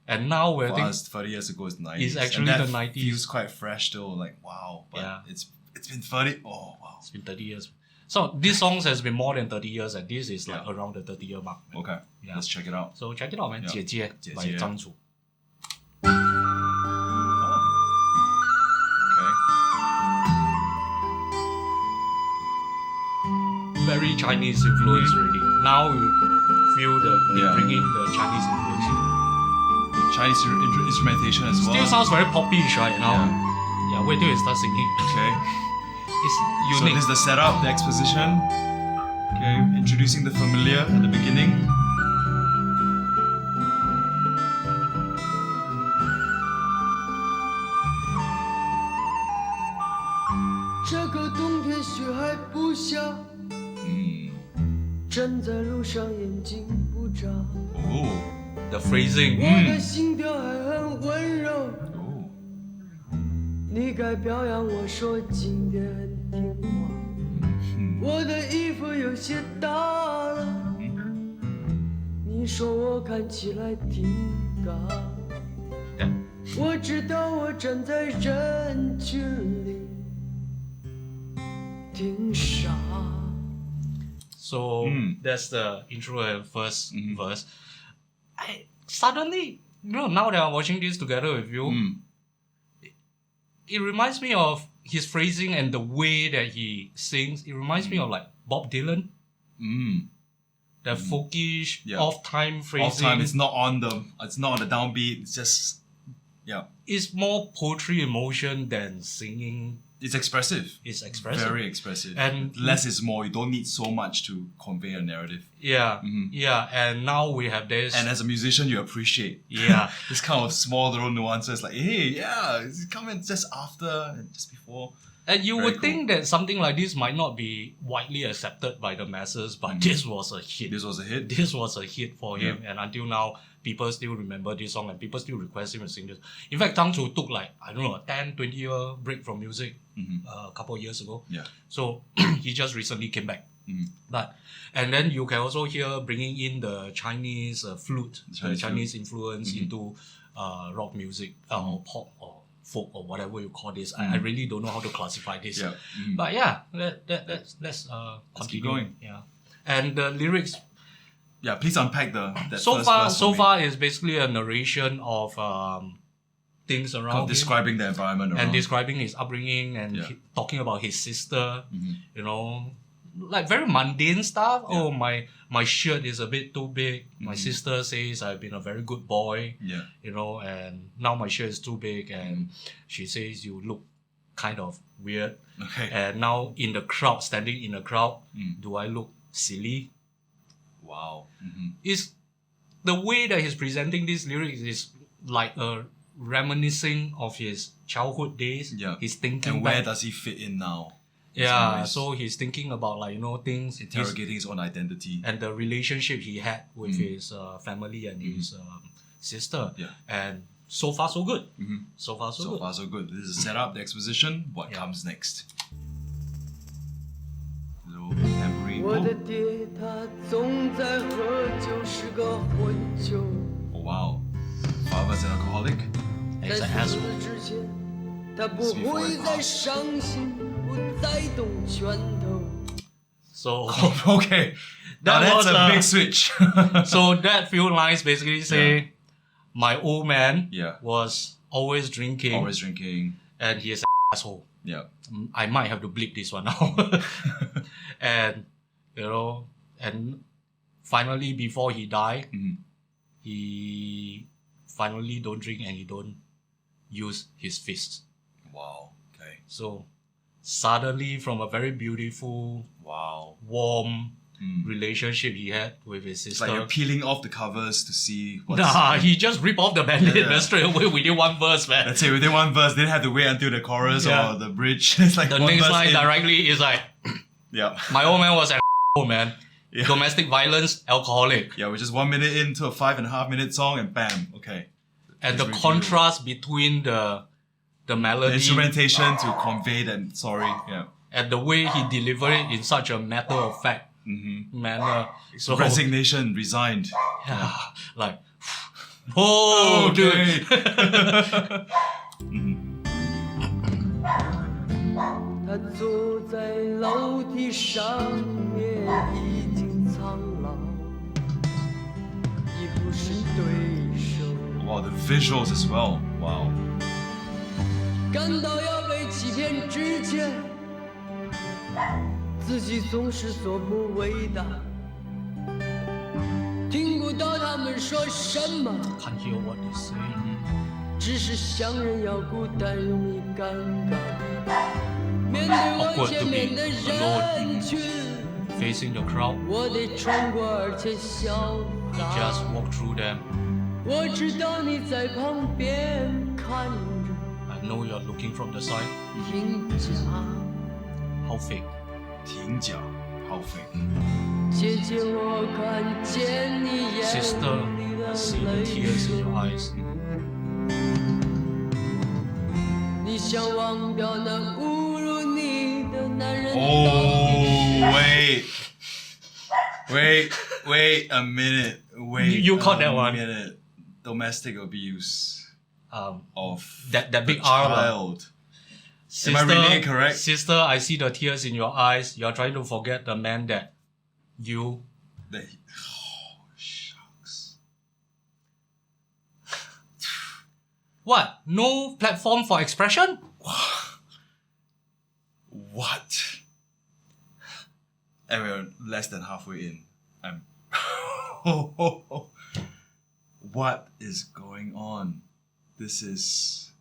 And now we're For thinking... us, 30 years ago is 90s. It's actually and that the 90s. feels quite fresh still, like wow. But Yeah. it's been 30, oh wow. It's been 30 years. So this song has been more than 30 years, and this is like around the 30-year mark. Man. Okay, Yeah. let's check it out. So check it out, man. Yeah. 姐姐 by 姐姐 Zhang Chu. Okay. Very Chinese influence already. Now you feel they Yeah. bring in the Chinese influence. Chinese instrumentation as well. Still sounds very poppy-ish right now. Yeah, wait till you start singing. Okay. It's So unique. this is the setup, the exposition. Okay, introducing the familiar at the beginning.这个冬天雪还不下， Mm. 站在路上眼睛不眨， Oh. The phrasing. 我的心跳还很温柔。 Oh. 你该表扬我说今天很听话，我的衣服有些大了，你说我看起来挺嘎， Yeah. 我知道我站在人群里挺傻。 So that's the intro and first verse. I suddenly, now that I'm watching this together with you, it reminds me of his phrasing and the way that he sings. It reminds me of like Bob Dylan. That folkish, Yeah. off-time phrasing. Off time, it's not on the downbeat. It's just, yeah, It's more poetry emotion than singing. it's expressive. It's expressive. Very expressive. And- less is more. You don't need so much to convey a narrative. Yeah, yeah. And now we have this. And as a musician, you appreciate Yeah. this kind of small little nuances. Like, hey, yeah, it's coming just after and just before. And you Very would cool. think that something like this might not be widely accepted by the masses, but this was a hit. This was a hit. This was a hit for him, and until now, people still remember this song and people still request him to sing this. In fact, Tang Chu took like, I don't know, a 10, 20 year break from music a couple of years ago. Yeah. So he just recently came back. And then you can also hear bringing in the Chinese flute, the Chinese influence into rock music or pop or folk or whatever you call this. I really don't know how to classify this. Yeah. But yeah, let's continue. keep going. Yeah. And the lyrics Yeah, please unpack that so first far verse for me. is basically a narration of things around Of him describing the environment around. and describing his upbringing and Yeah. talking about his sister, you know, like very mundane stuff. Yeah. Oh, my shirt is a bit too big. My sister says I've been a very good boy, Yeah. you know, and now my shirt is too big, and she says you look kind of weird. Okay. And now in the crowd, standing in the crowd, do I look silly? Wow. Is the way that he's presenting these lyrics is like a reminiscing of his childhood days. Yeah. He's thinking And where back. does he fit in now? Yeah, ways. so he's thinking about like, you know, things Interrogating his own identity. and the relationship he had with his family and his sister. Yeah. And so far so good. So far so So good. far, so good. This is the setup, the exposition. What Yeah. comes next? Little tambourine. 我的爹他总在喝酒，是个混酒， Oh, wow. Father's an alcoholic. ，He's 在 an 死 asshole. 之前，他不会再伤心，不再动拳头。 So Okay. Now That that's was, a big switch. so that few lines basically say my old man Yeah. was always drinking Always drinking. and he is an asshole. Yeah. I might have to bleep this one out. And you know, and finally before he died, he finally don't drink and he don't use his fists. Wow. Okay. So suddenly from a very beautiful, Wow. warm relationship he had with his It's sister. like you're peeling off the covers to see what's... Nah, he just ripped off the bandit Yeah. straight away within one verse, man. Let's say within one verse, didn't have to wait until the chorus Yeah. or the bridge. It's like The one next verse line in. directly is like, Yeah. my old man was an man. Yeah. Domestic violence, alcoholic. Yeah, we're just 1 minute into a 5.5 minute song and bam, okay. And It's the really contrast between the The melody instrumentation to convey that sorry, yeah. and the way he delivered it in such a matter of fact manner. So Resignation, resigned. yeah, like, oh, dude. 他他坐在楼梯上面，已经苍老，已不是对手。 Wow, the visuals as well. Wow. 感到要被欺骗之前，自己总是所不为大。听不到他们说什么， Can't hear what they say. 只是想人要孤单，容易尴尬。面对我前面的人群， Facing the crowd, 我得穿过而且潇 just 洒。 walk through them. 我知道你在旁边看着， I know you're looking from the side. 听讲。 How fake. 挺假 how fake. 姐姐，我看见你眼 Sister, 里 I 的 see the 泪 tears in 水。 your eyes. 你想忘掉那侮辱你的男人 Oh, wait a minute. Wait. You caught a that one. minute. Domestic abuse of That big a R. child. Sister, Am I reading it correct? Sister, I see the tears in your eyes. You're trying to forget the man that you. Oh, shucks. What? No platform for expression? What? And we're less than halfway in. I'm. What is going on? This is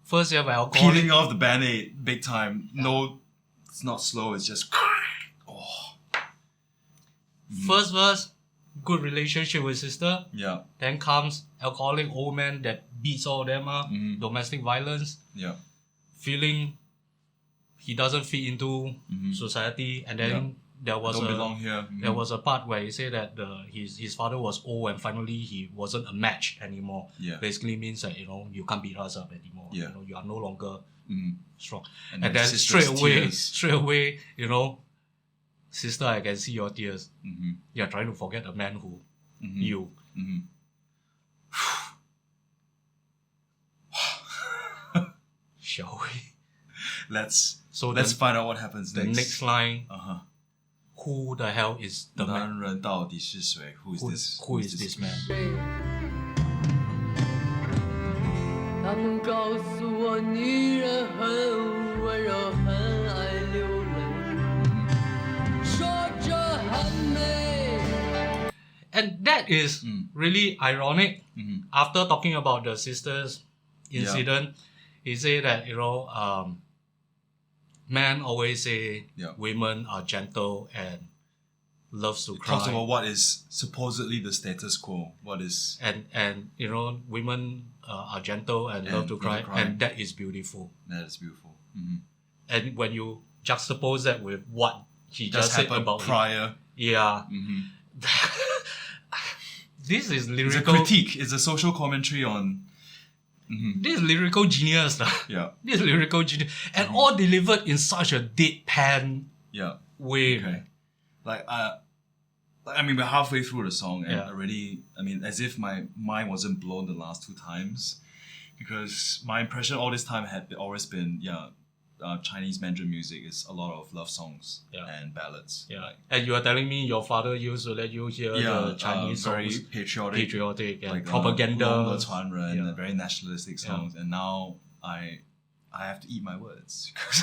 First, you have alcohol. peeling off the band-aid big time. No, it's not slow. It's just. Oh, First verse, good relationship with sister. yeah, Then comes alcoholic old man that beats all of them up. Domestic violence. yeah. Feeling he doesn't fit into society. And then there was Don't belong here. There was a part where he said that his father was old and finally he wasn't a match anymore. Yeah. Basically means that you can't beat us up anymore. Yeah. You are no longer strong. And And then then sister's straight away, sister, I can see your tears. You're trying to forget the man who you. Shall we? Let's So let's the- find out what happens The next line, Uh-huh. who the hell is the man? 男人到底是谁? Who is this? Who is this man? 他们告诉我，女人很温柔，很爱流泪，说着很美。 And that is really ironic. After talking about the sisters incident, he said that men always say women are gentle and loves to cry. Talks about what is supposedly the status quo. What is and women are gentle and love to cry, and that is beautiful. that is beautiful. And when you juxtapose that with what he just said happened about prior. This is It's a lyrical. critique. It's a social commentary on. This is lyrical genius. Yeah. This is lyrical genius. And all delivered in such a deadpan Yeah. way. Okay. We're halfway through the song and Yeah. already, as if my mind wasn't blown the last two times, because my impression all this time had always been, Chinese Mandarin music is a lot of love songs and ballads. Yeah. And you are telling me your father used to let you hear the Chinese very songs, patriotic and propaganda. 龙的传人, Yeah. very nationalistic songs, and now I have to eat my words because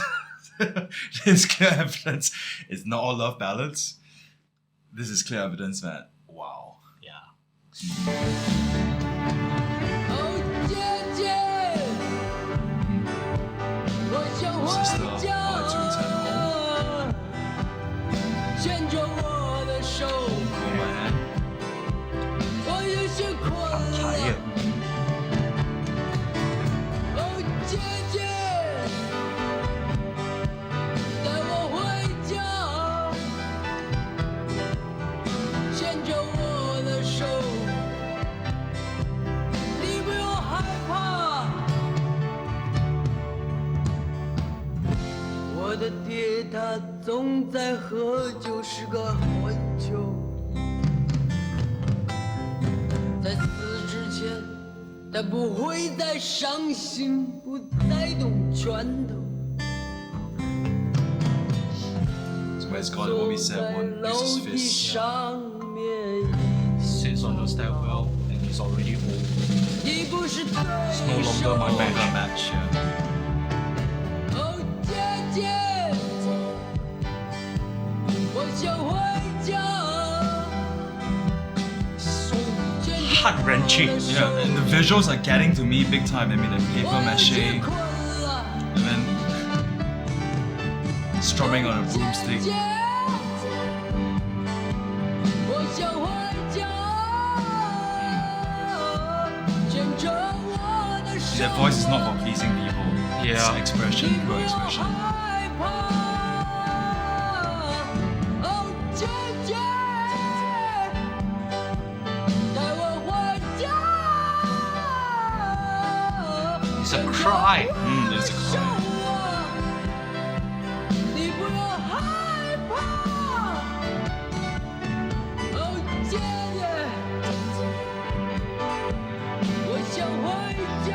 there's clear evidence it's not all love ballads. This is clear evidence that wow. Yeah. 哦，姐姐，我想回家，牵着我的手，我有些困了。哦，姐姐，带我回家，牵着我的手。你不用害怕，我的爹他总在喝酒，是个混球。在死之前，他不会再伤心，不再动拳头。Where's God won't be sad one raises his fist. 上面 Sits on the stairwell and he's already old. 已不是对 It's no longer my No match. longer match, yeah. 哦，姐姐，我想回家。 Heart wrenching. Yeah, and the visuals are getting to me big time. I mean, the paper mache, and then strumming on a broomstick. 我想回家，牵着我的手。 Their voice is not for pleasing people. Yeah. It's expression, pure expression. 害怕，哦，姐姐，带我回家。 It's a cry. It's a cry. 你不要害怕，哦，姐姐，我想回家，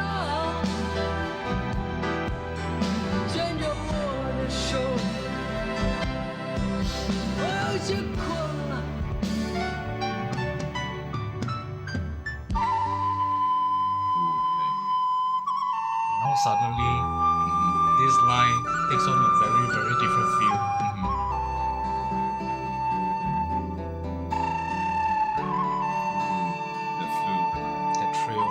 牵着我的手，我有些困了。 Now suddenly, this line takes on a very, very different feel. The flute. That trill.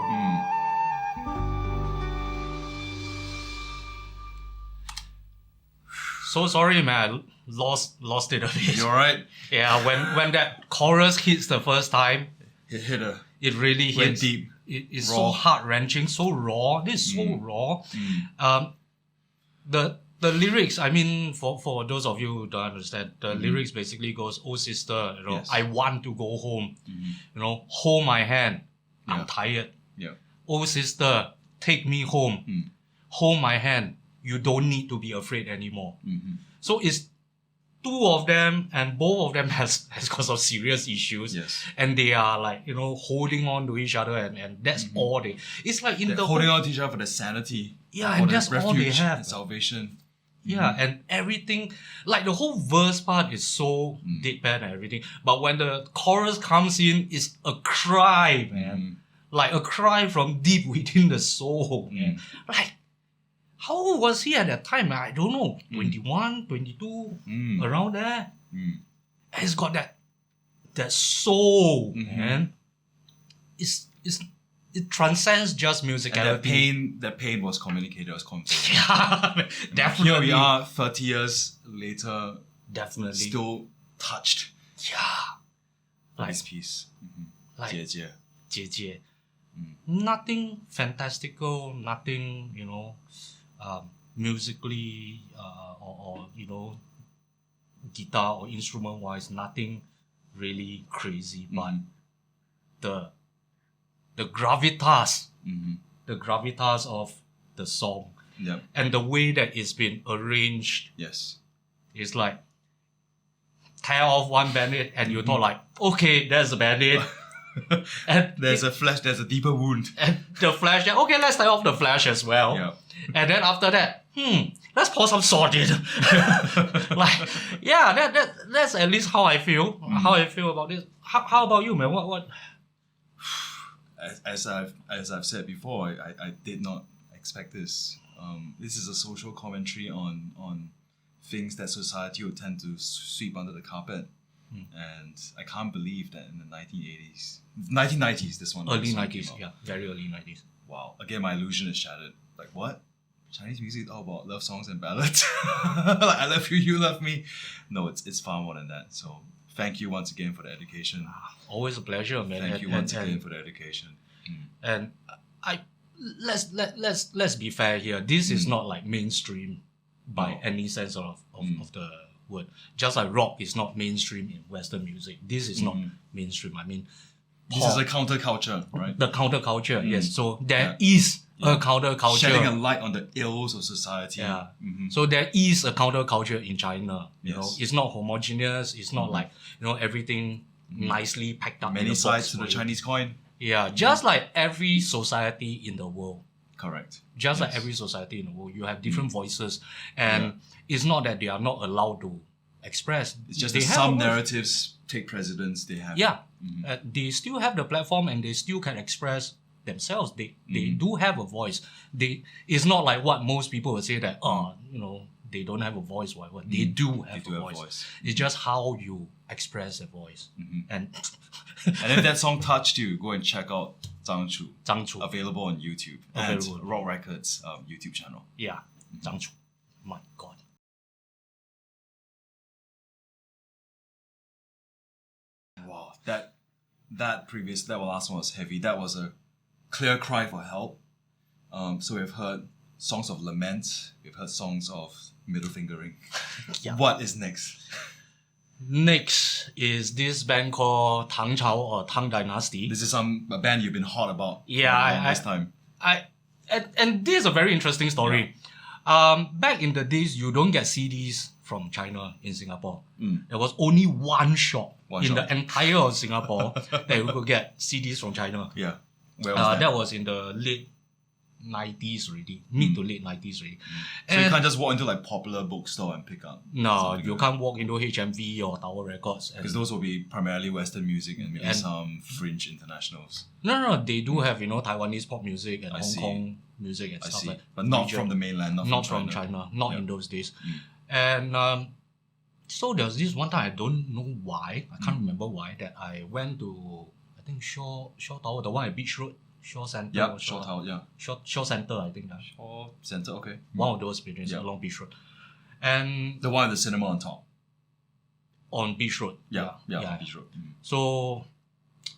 So sorry, man. Lost it a bit. You alright? Yeah, when that chorus hits the first time, It hit her. it really Went hits deep. It's Raw. so heart wrenching, so raw. This is so raw. The lyrics, I mean, for those of you who don't understand, the lyrics basically goes, "Oh sister, Yes. I want to go home. Hold my hand. I'm Yeah. tired. Yeah. Oh sister, take me home. Hold my hand. You don't need to be afraid anymore." So it's two of them, and both of them has got some serious issues. Yes. And they are like, holding on to each other, and that's all they. It's like in They're the holding whole, on to each other for the sanity. Yeah, for and the that's all they refuge have. and salvation. Yeah, and everything, like the whole verse part is so deadpan and everything. But when the chorus comes in, it's a cry, man. Like a cry from deep within the soul, man. Like, how old was he at that time, man? I don't know. 21, 22, around there. And it's got that soul, man. It transcends just And musicality. that pain was communicated, was conveyed. Yeah, definitely. Here we are, 30 years later, Definitely. still touched Yeah. by Like, this piece. like 姐姐. 姐姐. Nothing fantastical, nothing, musically or guitar or instrument wise, nothing really crazy. But the gravitas, the gravitas of the song Yep. and the way that it's been arranged Yes. is like tear off one band-aid and you're not like, okay, there's a band-aid. And There's a deeper wound. and the flash, okay, let's tie off the flash as well. Yeah. And then after that, let's pour some salt in. Like, yeah, that's at least how I feel. How I feel about this. How about you, man? What? As I've said before, I did not expect this. This is a social commentary on things that society would tend to sweep under the carpet. And I can't believe that in the 1990s, this one. Early this one 90s, came out. yeah, very early 90s. Wow. Again, my illusion is shattered. Like, what? Chinese music is all about love songs and ballads? Like, I love you, you love me. No, it's far more than that. So thank you once again for the education. Always a pleasure, man. Thank you once again for the education. And let's be fair here. This is not like mainstream by No. any sense of the word. Just like rock is not mainstream in Western music. This is not mainstream. I mean, This is a counterculture, right? the counterculture, yes. So there is a counterculture. Shedding a light on the ills of society. Yeah. So there is a counterculture in China. You know, Yes. it's not homogeneous. It's not like everything nicely packed up. in Many a sides box to the for you. Chinese coin. Yeah, just like every society in the world. Correct. Just like Yes. every society in the world, you have different voices, and it's not that they are not allowed to express. It's just They that have some a voice. narratives take precedence. They have. Yeah, they still have the platform and they still can express themselves. They do have a voice. It's not like what most people would say that they don't have a voice. Whatever they do have a voice. It's just how you express a voice. And And if that song touched you, go and check out Zhang Chu. Zhang Chu. Available on YouTube and Rock Records YouTube channel. Yeah, Zhang Chu. My God. Wow, that last one was heavy. That was a clear cry for help. So we've heard songs of lament. We've heard songs of middle fingering. Yeah. What is next? Next is this band called Tang Chao or Tang Dynasty. This is a band you've been hot about. Yeah, last time. And this is a very interesting story. Back in the days, you don't get CDs from China in Singapore. There was only one shop the entire of Singapore that you could get CDs from China. Yeah. Where was that? That was in the late 90s already, mid to late 90s already. So you can't just walk into like popular bookstore and pick up. No, you can't walk into HMV or Tower Records. Because those will be primarily Western music and maybe some fringe internationals. No, they do have Taiwanese pop music and Hong Kong music and stuff like. But not from the mainland, not from China, not in those days. And so there was this one time, I don't know why, I can't remember why, that I went to, I think Shaw Tower, the one at Beach Road, Shaw Center. Yeah, Shaw Tower, yeah. Shaw Center, I think. Shaw Center, okay. One of those buildings along Beach Road. And the one with the cinema on top. On Beach Road. Yeah, on Beach Road. So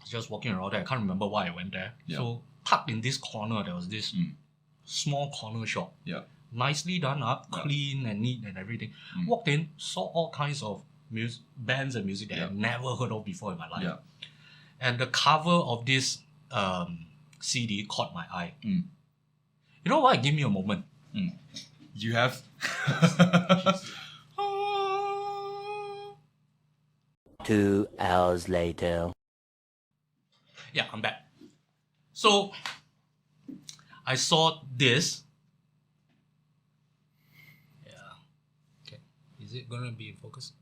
just walking around there, I can't remember why I went there. Yeah. So tucked in this corner, there was this small corner shop. Yeah. Nicely done up, clean and neat and everything. Walked in, saw all kinds of bands and music that I've never heard of before in my life. Yeah. And the cover of this CD caught my eye. You know what? Give me a moment. You have? 2 hours later. Yeah, I'm back. So I saw this. Yeah. Okay. Is it gonna be in focus?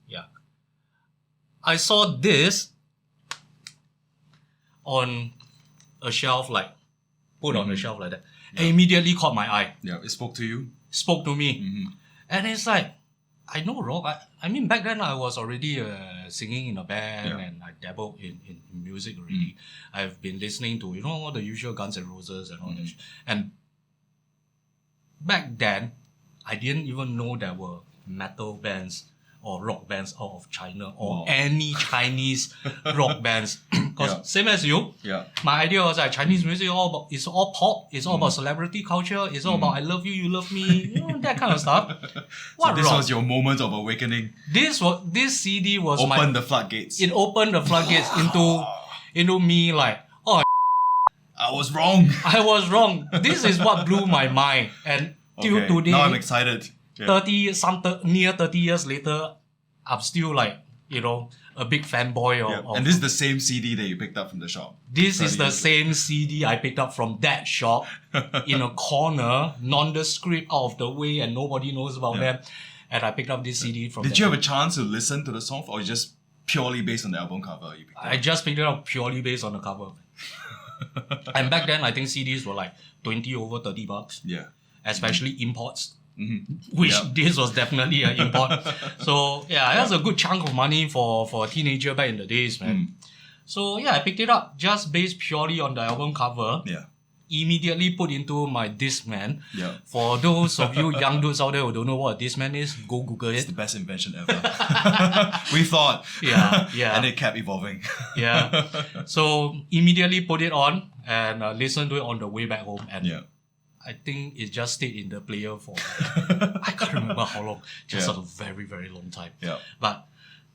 Yeah. I saw this on a shelf, put on a shelf like that. And immediately caught my eye. Yeah, it spoke to you? Spoke to me. And it's like, I know rock. I mean, back then I was already singing in a band and I dabbled in music already. I've been listening to, all the usual Guns N' Roses and all that shit. And back then, I didn't even know there were metal bands or rock bands out of China or any Chinese rock bands. Because same as you, my idea was that Chinese music it's all pop, it's all about celebrity culture, it's all about I love you, you love me, that kind of stuff. So this was your moment of awakening. This CD was opened the floodgates. It opened the floodgates into me like, oh, I was wrong. I was wrong. This is what blew my mind. And till today, now I'm excited. Near 30 years later, I'm still like, a big fanboy of and this is the same CD that you picked up from the shop. This is the same CD I picked up from that shop in a corner, nondescript, out of the way, and nobody knows about them. And I picked up this CD from. Did you have a chance to listen to the song, or just purely based on the album cover? I just picked it up purely based on the cover. And back then, I think CDs were like 20 over 30 bucks. Yeah. Especially imports. Which this was definitely an import. So that's a good chunk of money for a teenager back in the days, man. So I picked it up just based purely on the album cover. Yeah. Immediately put into my Discman. Yeah. For those of you young dudes out there who don't know what a Discman is, go Google it. It's the best invention ever. We thought. Yeah. And it kept evolving. Yeah. So immediately put it on and listened to it on the way back home. And I think it just stayed in the player for, I can't remember how long, just a very, very long time. Yeah. But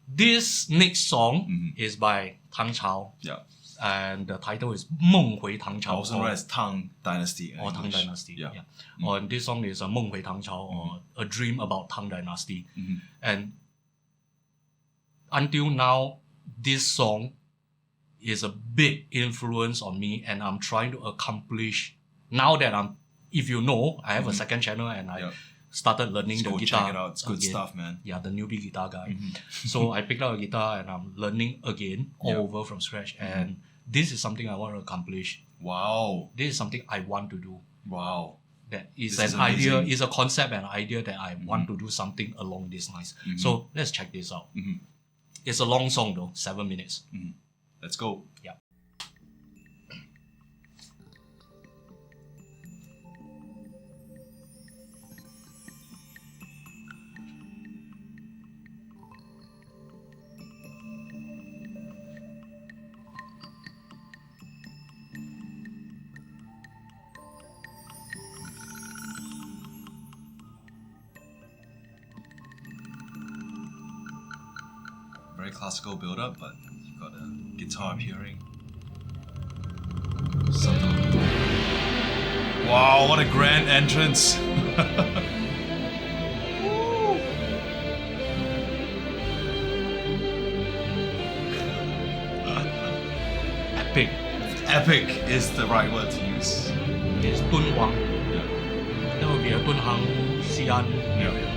this next song is by Tang Chao. Yeah. And the title is 梦回唐朝. Also known as Tang Dynasty. Or Tang Dynasty. Yeah. Or this song is 梦回唐朝 or A Dream About Tang Dynasty. And until now, this song is a big influence on me, and I'm trying to accomplish, now that if you know, I have a second channel and started learning Just the go guitar. check it out. It's good again. stuff, man. Yeah, the newbie guitar guy. So I picked up a guitar and I'm learning again all over from scratch. And this is something I want to accomplish. Wow. This is something I want to do. Wow. That is This is an idea, amazing. is a concept and idea that I want to do something along these lines. So let's check this out. It's a long song though, 7 minutes. Let's go. Yeah. Very classical build up, but you got a guitar appearing. Something. Wow, what a grand entrance! Epic. Epic is the right word to use. It's Tun Wang. Yeah. That would be a Tun Hang Xi'an area.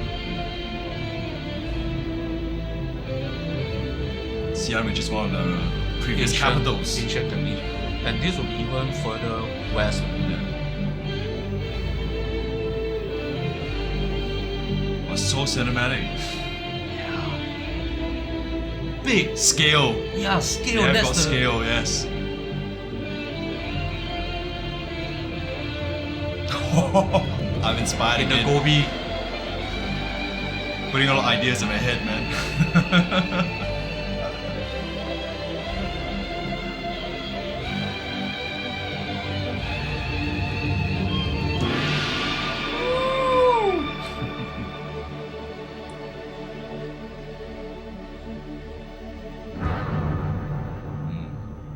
Xi'an, which is one of the previous Ancient- capitals. Ancient Delhi. And this will be even further west. Was so cinematic. Big. Scale. Yeah, scale. Yeah, That's got the scale, yes. I'm inspired in the again. Gobi. Putting a lot of ideas in my head, man.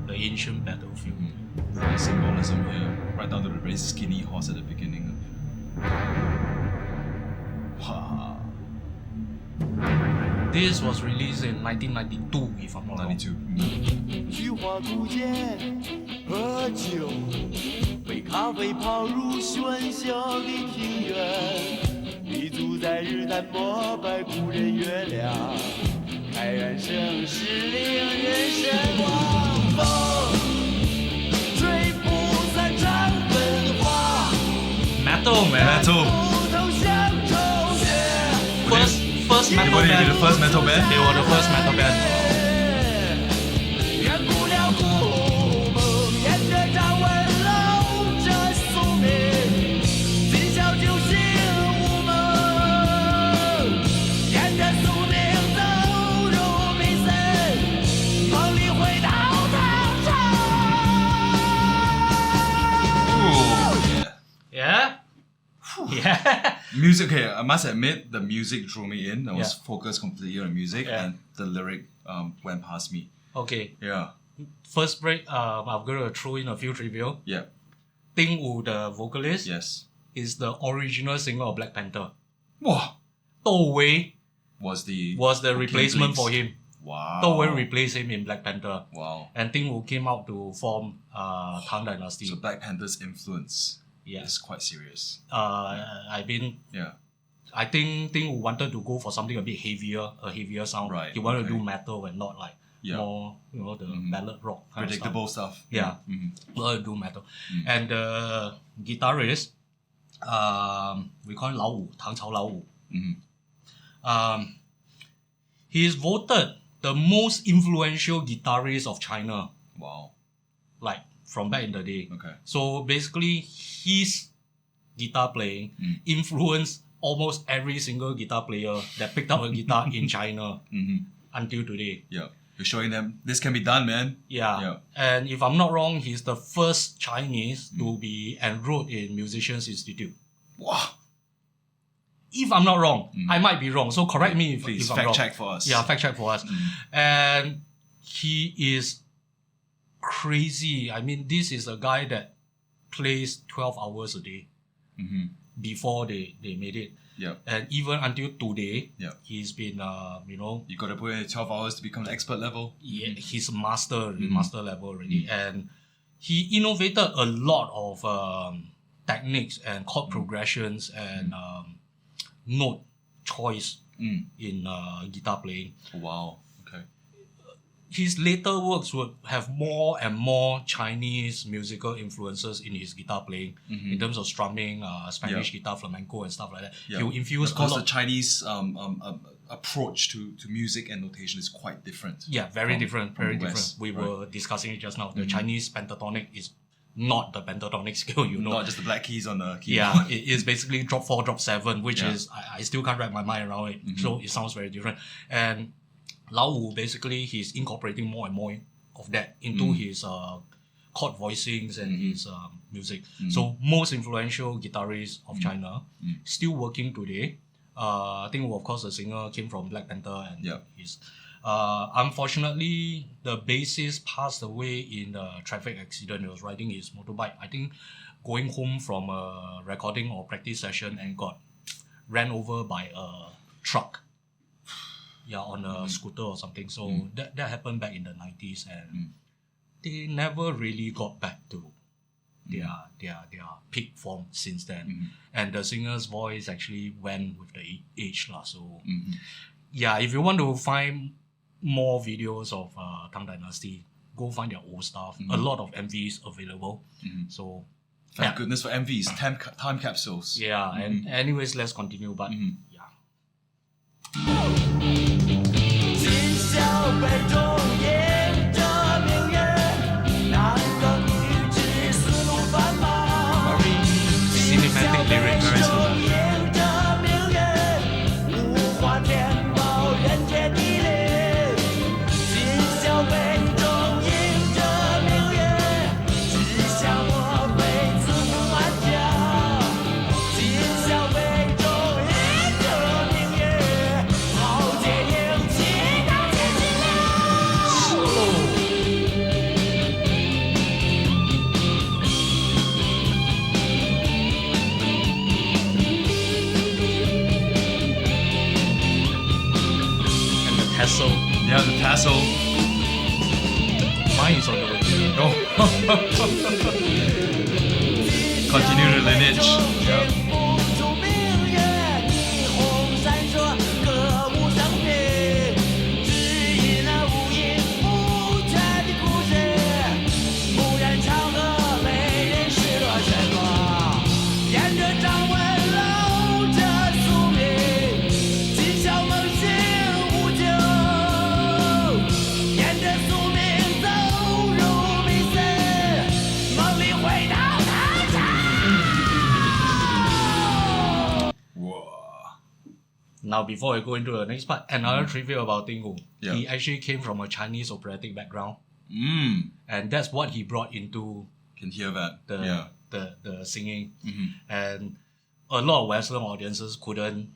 The ancient battlefield. Very symbolism here. Right down to the very skinny horse at the beginning. Wow. This was released in 1992, if I'm not wrong. 92. 菊花古剑喝酒，杯咖啡泡入喧嚣的庭院，立足在日坛膜拜古人月亮，开元盛世令人神往。风吹拂散场文化， Metal, man. Metal. 不同乡愁血。 First metal What did you band. be the first metal band? They were the first metal band. 圆不了故梦，沿着掌纹搂着宿命，今宵酒醒无梦，沿着宿命走入迷森，梦里回到唐朝。 Yeah? Yeah. Music, okay, I must admit, the music drew me in. I was Yeah. focused completely on music, Yeah. and the lyric went past me. Okay. Yeah. First break, I'm going to throw in a few trivia. Yeah. Ting Wu, the vocalist, Yes. is the original singer of Black Panther. Wow. Dou Wei Was the replacement for him. Wow. Dou Wei replaced him in Black Panther. Wow. And Ting Wu came out to form Tang Dynasty. So Black Panther's influence Yeah. is quite serious. Yeah. I think Ting Wu wanted to go for something a bit heavier, a heavier sound. Right, He wanted to okay. do metal and not like Yeah. more, the ballad rock kind of Predictable stuff. stuff. Yeah. Mhm. He wanted to do metal. And the guitarist, we call him Lao Wu, Tang Cao Lao Wu. He is voted the most influential guitarist of China, Wow. like from back in the day. Okay. So basically, his guitar playing influenced almost every single guitar player that picked up a guitar in China until today. Yeah. You're showing them this can be done, man. Yeah. Yeah. And if I'm not wrong, he's the first Chinese to be enrolled in Musicians Institute. Wow. If I'm not wrong, I might be wrong. So correct me if, Please if I'm fact wrong. check for us. Yeah, fact check for us. And he is crazy. I mean, this is a guy that plays 12 hours a day before they made it. Yeah. And even until today, Yeah. he's been, You got to put in 12 hours to become the expert level. he's master level already. And he innovated a lot of techniques and chord progressions and note choice in guitar playing. Wow. Okay. His later works would have more and more Chinese musical influences in his guitar playing in terms of strumming, Spanish guitar, flamenco, and stuff like that. Yeah. He will infuse because the Chinese approach to music and notation is quite different. Yeah, very different. West, We were discussing it just now. The Chinese pentatonic is not the pentatonic scale, you know. Not just the black keys on the keyboard. Yeah, it is basically drop 4, drop 7, which is, I still can't wrap my mind around it. So it sounds very different. And Lao Wu, basically, he's incorporating more and more of that into his chord voicings and his music. So most influential guitarist of China, still working today. I think, of course, the singer came from Black Panther, and he's unfortunately, the bassist passed away in a traffic accident. He was riding his motorbike, I think, going home from a recording or practice session, and got ran over by a truck. Yeah, on a scooter or something. So that happened back in the 90s, and they never really got back to their peak form since then. And the singer's voice actually went with the age. So yeah, if you want to find more videos of Tang Dynasty, go find their old stuff. A lot of MVs available. So thank goodness for MVs, time capsules. Yeah, and anyways, let's continue. But yeah. 今宵杯中饮着明月，男耕女织丝路繁忙。 Cinematic lyrics, very similar. 饮着明月，五花填饱人间地灵。今宵杯中饮着明月，只想我会自顾满江。今宵杯中饮着明月，豪杰英气荡千斤了。 And the tassel. Yeah, the tassel. Mine is on the way. Oh. Continue the lineage. Yeah. 付出明月，霓虹闪烁，歌舞升平。只因那无影无绝的故事，蓦然长河美人失落什么？沿着掌纹搂着宿命，今宵梦醒无酒，沿着宿命走入迷思，梦里回到唐朝。 Whoa. Now, before I go into the next part, another trivia about Ding Wu. Yeah. He actually came from a Chinese operatic background, Mm. and that's what he brought into Can hear that. the Yeah. the singing. And a lot of Western audiences couldn't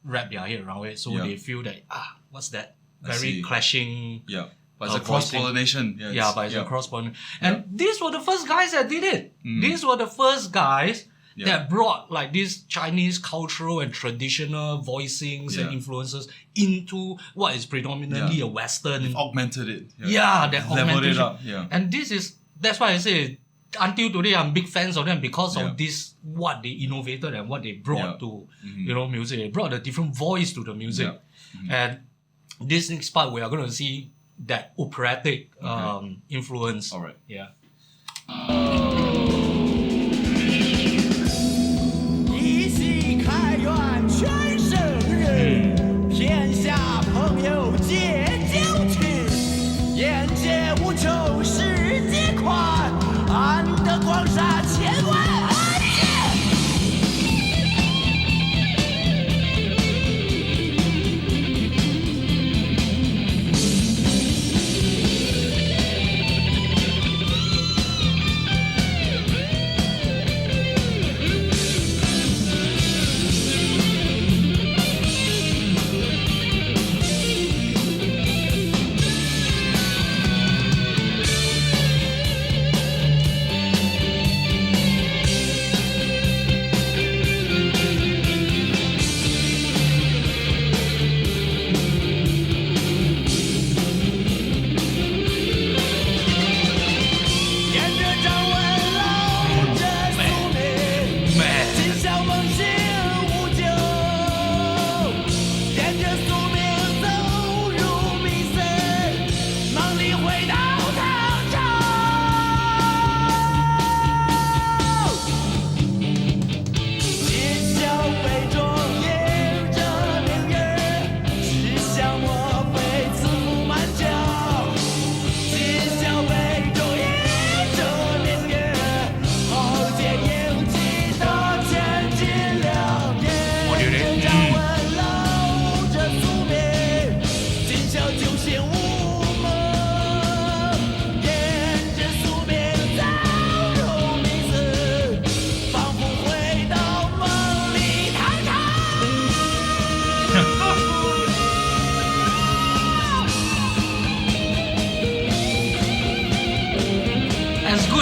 wrap their head around it, so Yeah. they feel that what's that? I Very see. clashing. Yeah. But it's a voicing. cross-pollination. Yeah, but it's a cross pollination. And these were the first guys that did it. These were the first guys that brought like these Chinese cultural and traditional voicings and influences into what is predominantly a Western. Augmented it. Yeah, that Leveled it augmentation. up. Yeah. And that's why I say until today I'm big fans of them because Yeah. of this, what they innovated and what they brought to Mm-hmm. music. They brought a different voice to the music. Mm-hmm. And this next part we are going to see that operatic influence. All right. Yeah. 一夕开元全胜日，天下朋友皆交去，眼界无穷世界宽，安得广厦千万间。 我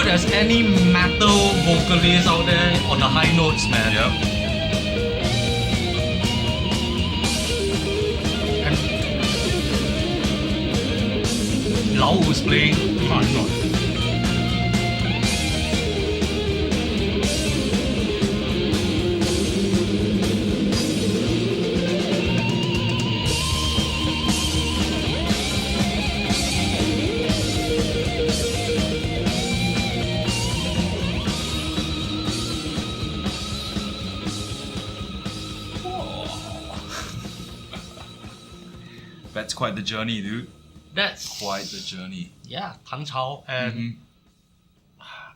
there's any metal vocalist out there on the high notes, man. Yep. And Lau was playing high note. That's quite the journey, dude. That's Quite the journey. yeah, Tang Chao. And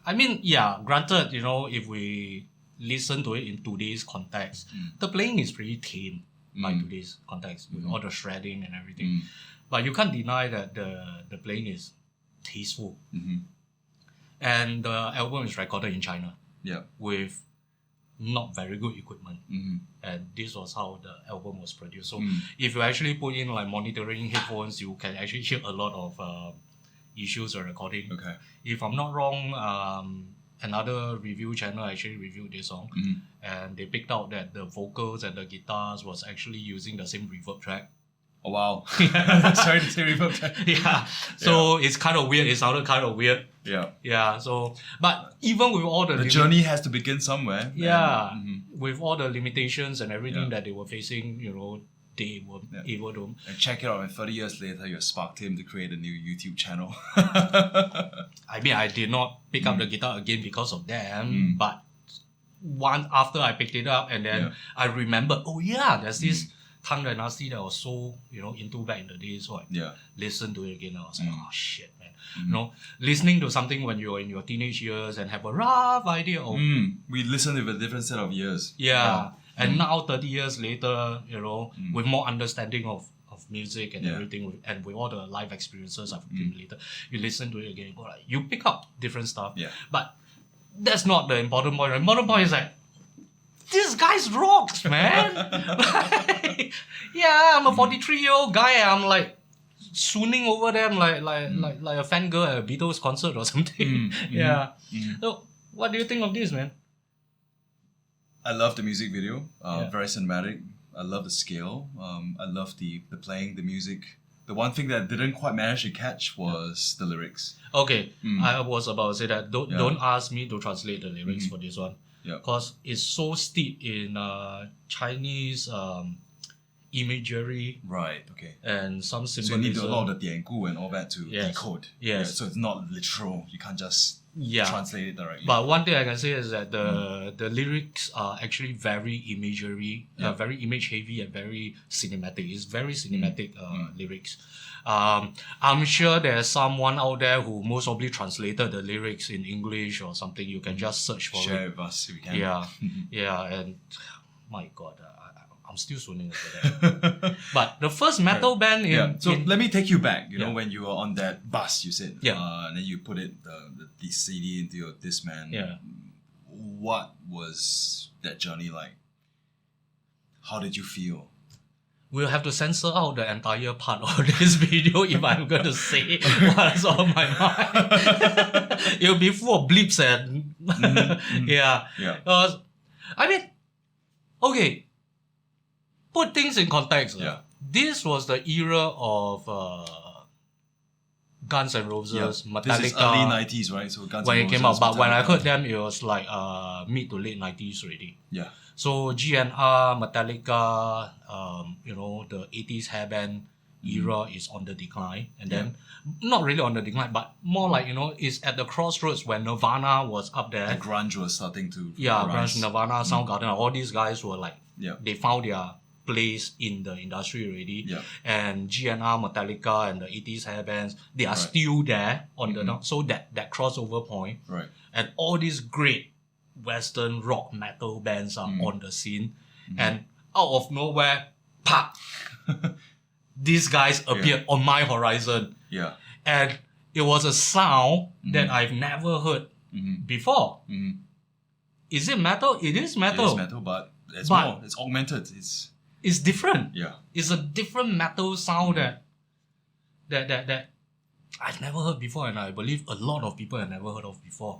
I mean, yeah, granted, you know, if we listen to it in today's context, the playing is pretty tame by today's context with all the shredding and everything. But you can't deny that the playing is tasteful. And the album is recorded in China Yeah. with not very good equipment. And this was how the album was produced. So if you actually put in like monitoring headphones, you can actually hear a lot of issues with recording. Okay. If I'm not wrong, another review channel actually reviewed this song, and they picked out that the vocals and the guitars was actually using the same reverb track. Oh wow. Sorry to say reverb track. Yeah, so it's kind of weird. It sounded kind of weird. Yeah. Yeah. So, but even with all the The journey has to begin somewhere. yeah, And, with all the limitations and everything Yeah. that they were facing, you know, they were able to. and check it out, and 30 years later, you sparked him to create a new YouTube channel. I mean, I did not pick up the guitar again because of them, but once after I picked it up, and then I remembered, oh yeah, there's this Tang Dynasty that I was so, you know, into back in the days. So I Yeah. listened to it again. I was like, oh shit, man. You know, listening to something when you're in your teenage years and have a rough idea of We listened with a different set of ears. yeah. And now 30 years later, you know, with more understanding of music and Yeah. everything, and with all the life experiences I've accumulated, you listen to it again, you go like, you pick up different stuff. Yeah. But that's not the important point. The important point is like, this guy's rocks, man. Like, yeah, I'm a 43-year-old guy. And I'm like swooning over them like a fangirl at a Beatles concert or something. Yeah. So, what do you think of this, man? I love the music video. Yeah. Very cinematic. I love the scale. I love the playing, the music. The one thing that I didn't quite manage to catch was the lyrics. Okay, I was about to say that. Don't ask me to translate the lyrics for this one. Yeah. Because it's so steeped in Chinese imagery Right, okay. and some So you symbolism. need a lot of the 典故 and all that to Yes. decode. Yes. Yeah, so it's not literal. You can't just Yeah. translate it directly. But one thing I can say is that the lyrics are actually very imagery, very image heavy and very cinematic. It's very cinematic lyrics. I'm sure there's someone out there who most probably translated the lyrics in English or something. You can just search for Share it. with us if you can. Yeah, yeah, and my God, I'm still swooning over that. But the first metal band in, Yeah. So in- let me take you back. You know, Yeah. when you were on that bus, you said, Yeah. and then you put it the CD into your Discman. Yeah. What was that journey like? How did you feel? we'll have to censor out the entire part of this video if I'm going to say what's on my mind. It'll be full of bleeps and yeah. Yeah. I mean, okay, put things in context. Yeah. This was the era of Guns N' Roses, Metallica. This is early 90s, right? So Guns when N' it came out, Roses, but when I Metallica. heard them, it was like mid to late 90s already. Yeah. So GNR, Metallica, you know, the 80s hairband era is on the decline. And then, not really on the decline, but more like, you know, it's at the crossroads when Nirvana was up there. The grunge was starting to Yeah, rise. grunge, Nirvana, Soundgarden, all these guys were like, Yeah. they found their place in the industry already. Yeah. And GNR, Metallica, and the 80s hair bands, they are still there on the so that crossover point. Right. And all these great Western rock metal bands are on the scene. And out of nowhere, pop! These guys appeared on my horizon. Yeah. And it was a sound that I've never heard before. Is it metal? It is metal. It is metal, but it's But- more. It's augmented. It's different. Yeah. It's a different metal sound that I've never heard before, and I believe a lot of people have never heard of before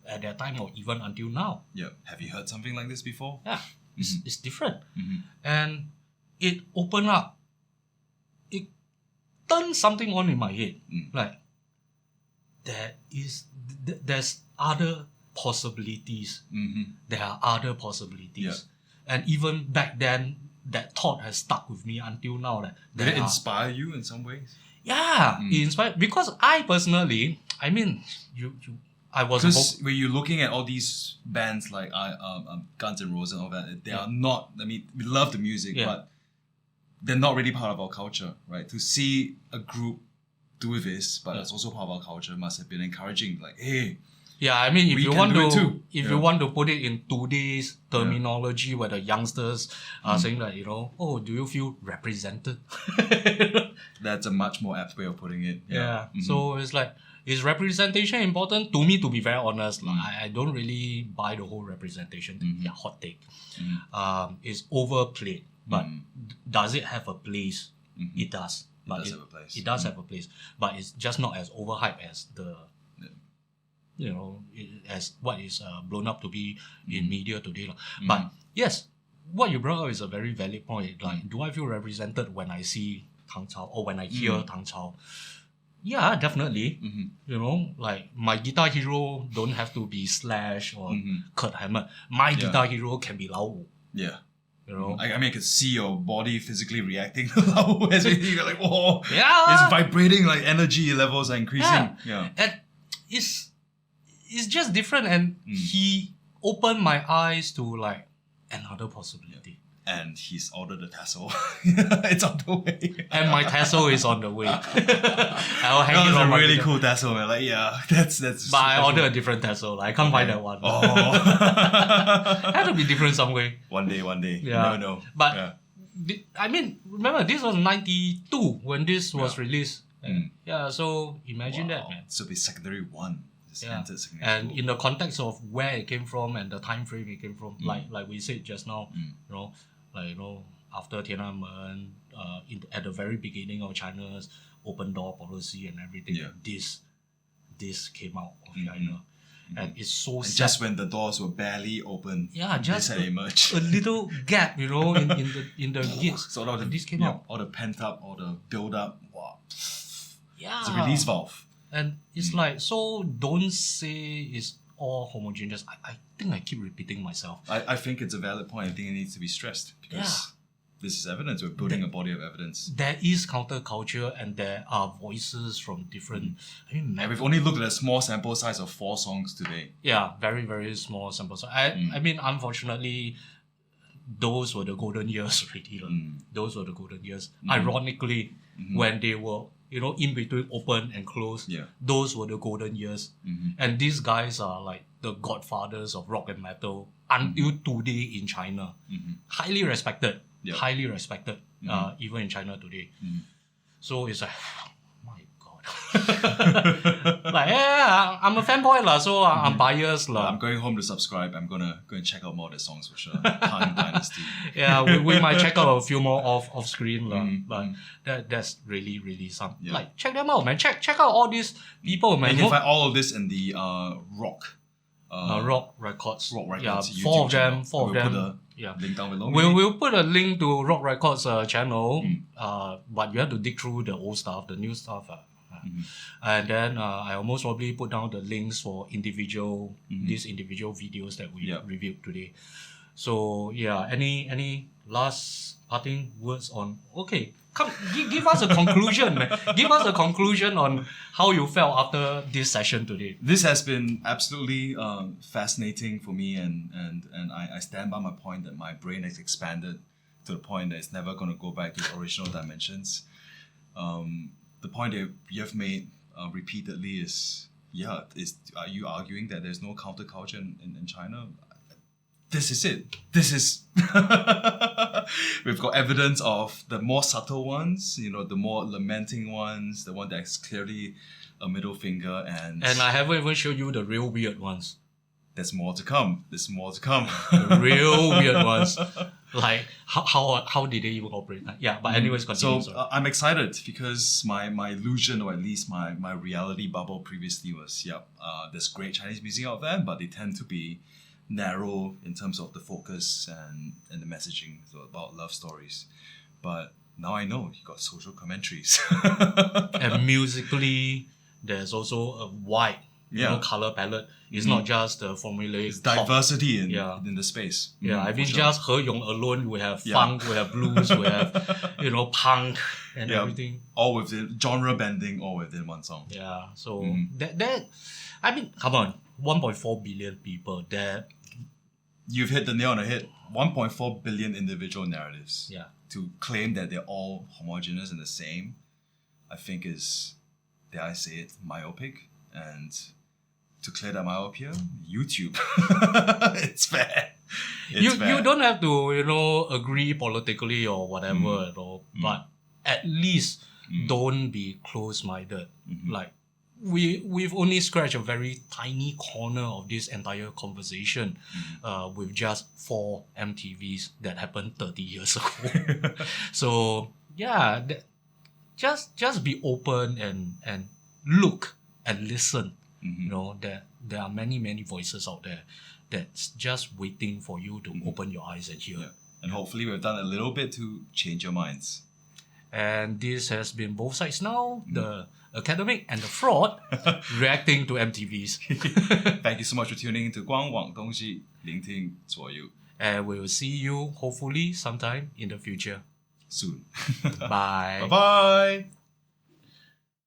at that time or even until now. Yeah. Have you heard something like this before? Yeah, it's different. And it opened up, it turned something on in my head. Like, there's other possibilities. There are other possibilities. Yeah. And even back then, that thought has stuck with me until now. That Did it inspire you in some ways? Yeah, it inspired, because I personally, I mean, I was because when you're looking at all these bands like Guns N' Roses and all that, they are not. I mean, we love the music, but they're not really part of our culture, right? To see a group do this, but it's also part of our culture, must have been encouraging. Like, hey. Yeah, I mean, if you want to put it in today's terminology, where the youngsters are saying that, oh, do you feel represented? That's a much more apt way of putting it. Yeah. So it's like, is representation important? To me, to be very honest, I don't really buy the whole representation thing. Yeah, hot take. It's overplayed, but does it have a place? It does. But have a place. It does have a place, but it's just not as overhyped as the as what is blown up to be in media today. But yes, what you brought up is a very valid point. Like, do I feel represented when I see Tang Chao or when I hear Tang Chao? Yeah, definitely. Like, my guitar hero don't have to be Slash or Kurt Hammett. My guitar hero can be Lao Wu. Yeah. I mean, I can see your body physically reacting to Lao Wu as you're like, whoa. Yeah. It's vibrating, like energy levels are increasing. Yeah. And it's just different, and he opened my eyes to like another possibility. And he's ordered a tassel. It's on the way. And my tassel is on the way. I'll hang it That on was a really cool tassel, man. Like, yeah, that's. But I ordered a different tassel. I can't buy that one. Oh. It had to be different some way. One day. Yeah. You never know. But I mean, remember, this was 92 when this was released. Yeah, so imagine that, man. So it'd be secondary one. And in the context of where it came from and the time frame it came from, like we said just now, after Tiananmen, at the very beginning of China's open door policy and everything, this came out of China. And it's so sad. Just when the doors were barely open, just this had emerged. A little gap, in the gates. So all this came out. All the pent up, all the build up. Wow. Yeah. It's a release valve. And it's like, so don't say it's all homogeneous. I think I keep repeating myself. I think it's a valid point. I think it needs to be stressed because this is evidence. We're building a body of evidence. There is counterculture, and there are voices from different... and we've only looked at a small sample size of 4 songs today. Yeah, very, very small sample size. I mean, unfortunately, those were the golden years already. Those were the golden years. Ironically, when they were... in between open and close, those were the golden years. And these guys are like the godfathers of rock and metal until today in China. Highly respected. Highly respected, even in China today. So it's like, my God. Like, I'm a fanboy, so I'm biased. I'm going home to subscribe. I'm going to go and check out more of the songs for sure. Tang Dynasty. We might check out a few more off screen. But that's really, really something. Like, check them out, man. Check out all these people, man. You can find all of this in the Rock Records. Rock Records. Yeah, four of them. Link down below. We'll put a link to Rock Records channel, but you have to dig through the old stuff, the new stuff. And then I almost probably put down the links for these individual videos that we reviewed today. So any last parting words on? Okay, come give us a conclusion, man. Give us a conclusion on how you felt after this session today. This has been absolutely fascinating for me, and I stand by my point that my brain has expanded to the point that it's never going to go back to its original dimensions. The point that you have made repeatedly is, are you arguing that there's no counterculture in China? This is it. This is... We've got evidence of the more subtle ones, the more lamenting ones, the one that's clearly a middle finger. And I haven't even shown you the real weird ones. there's more to come. There's more to come. The real weird ones. Like how did they even operate? Yeah, but anyways, continue. So I'm excited because my illusion, or at least my reality bubble previously was, there's great Chinese music out there, but they tend to be narrow in terms of the focus and the messaging, so about love stories. But now I know you got social commentaries. And musically, there's also a wide color palette. It's not just the formulaic. It's diversity in the space. Yeah, I mean, just He Yong alone, we have funk, we have blues, we have, punk and everything. All within genre bending, all within one song. Yeah, so that, I mean, come on, 1.4 billion people that. You've hit the nail on the head. 1.4 billion individual narratives. Yeah. To claim that they're all homogeneous and the same, I think is, dare I say it, myopic. And to clear that myopia, YouTube. It's bad. You don't have to, agree politically or whatever at all, but at least don't be close-minded. Like, we've only scratched a very tiny corner of this entire conversation with just 4 MTVs that happened 30 years ago. So, yeah, just be open and look and listen. There are many, many voices out there that's just waiting for you to open your eyes and hear. Yeah. And hopefully we've done a little bit to change your minds. And this has been Both Sides Now, the academic and the fraud reacting to MTVs. Thank you so much for tuning in to 光网东西，聆听左右。 And we will see you hopefully sometime in the future. Soon. Bye. Bye-bye.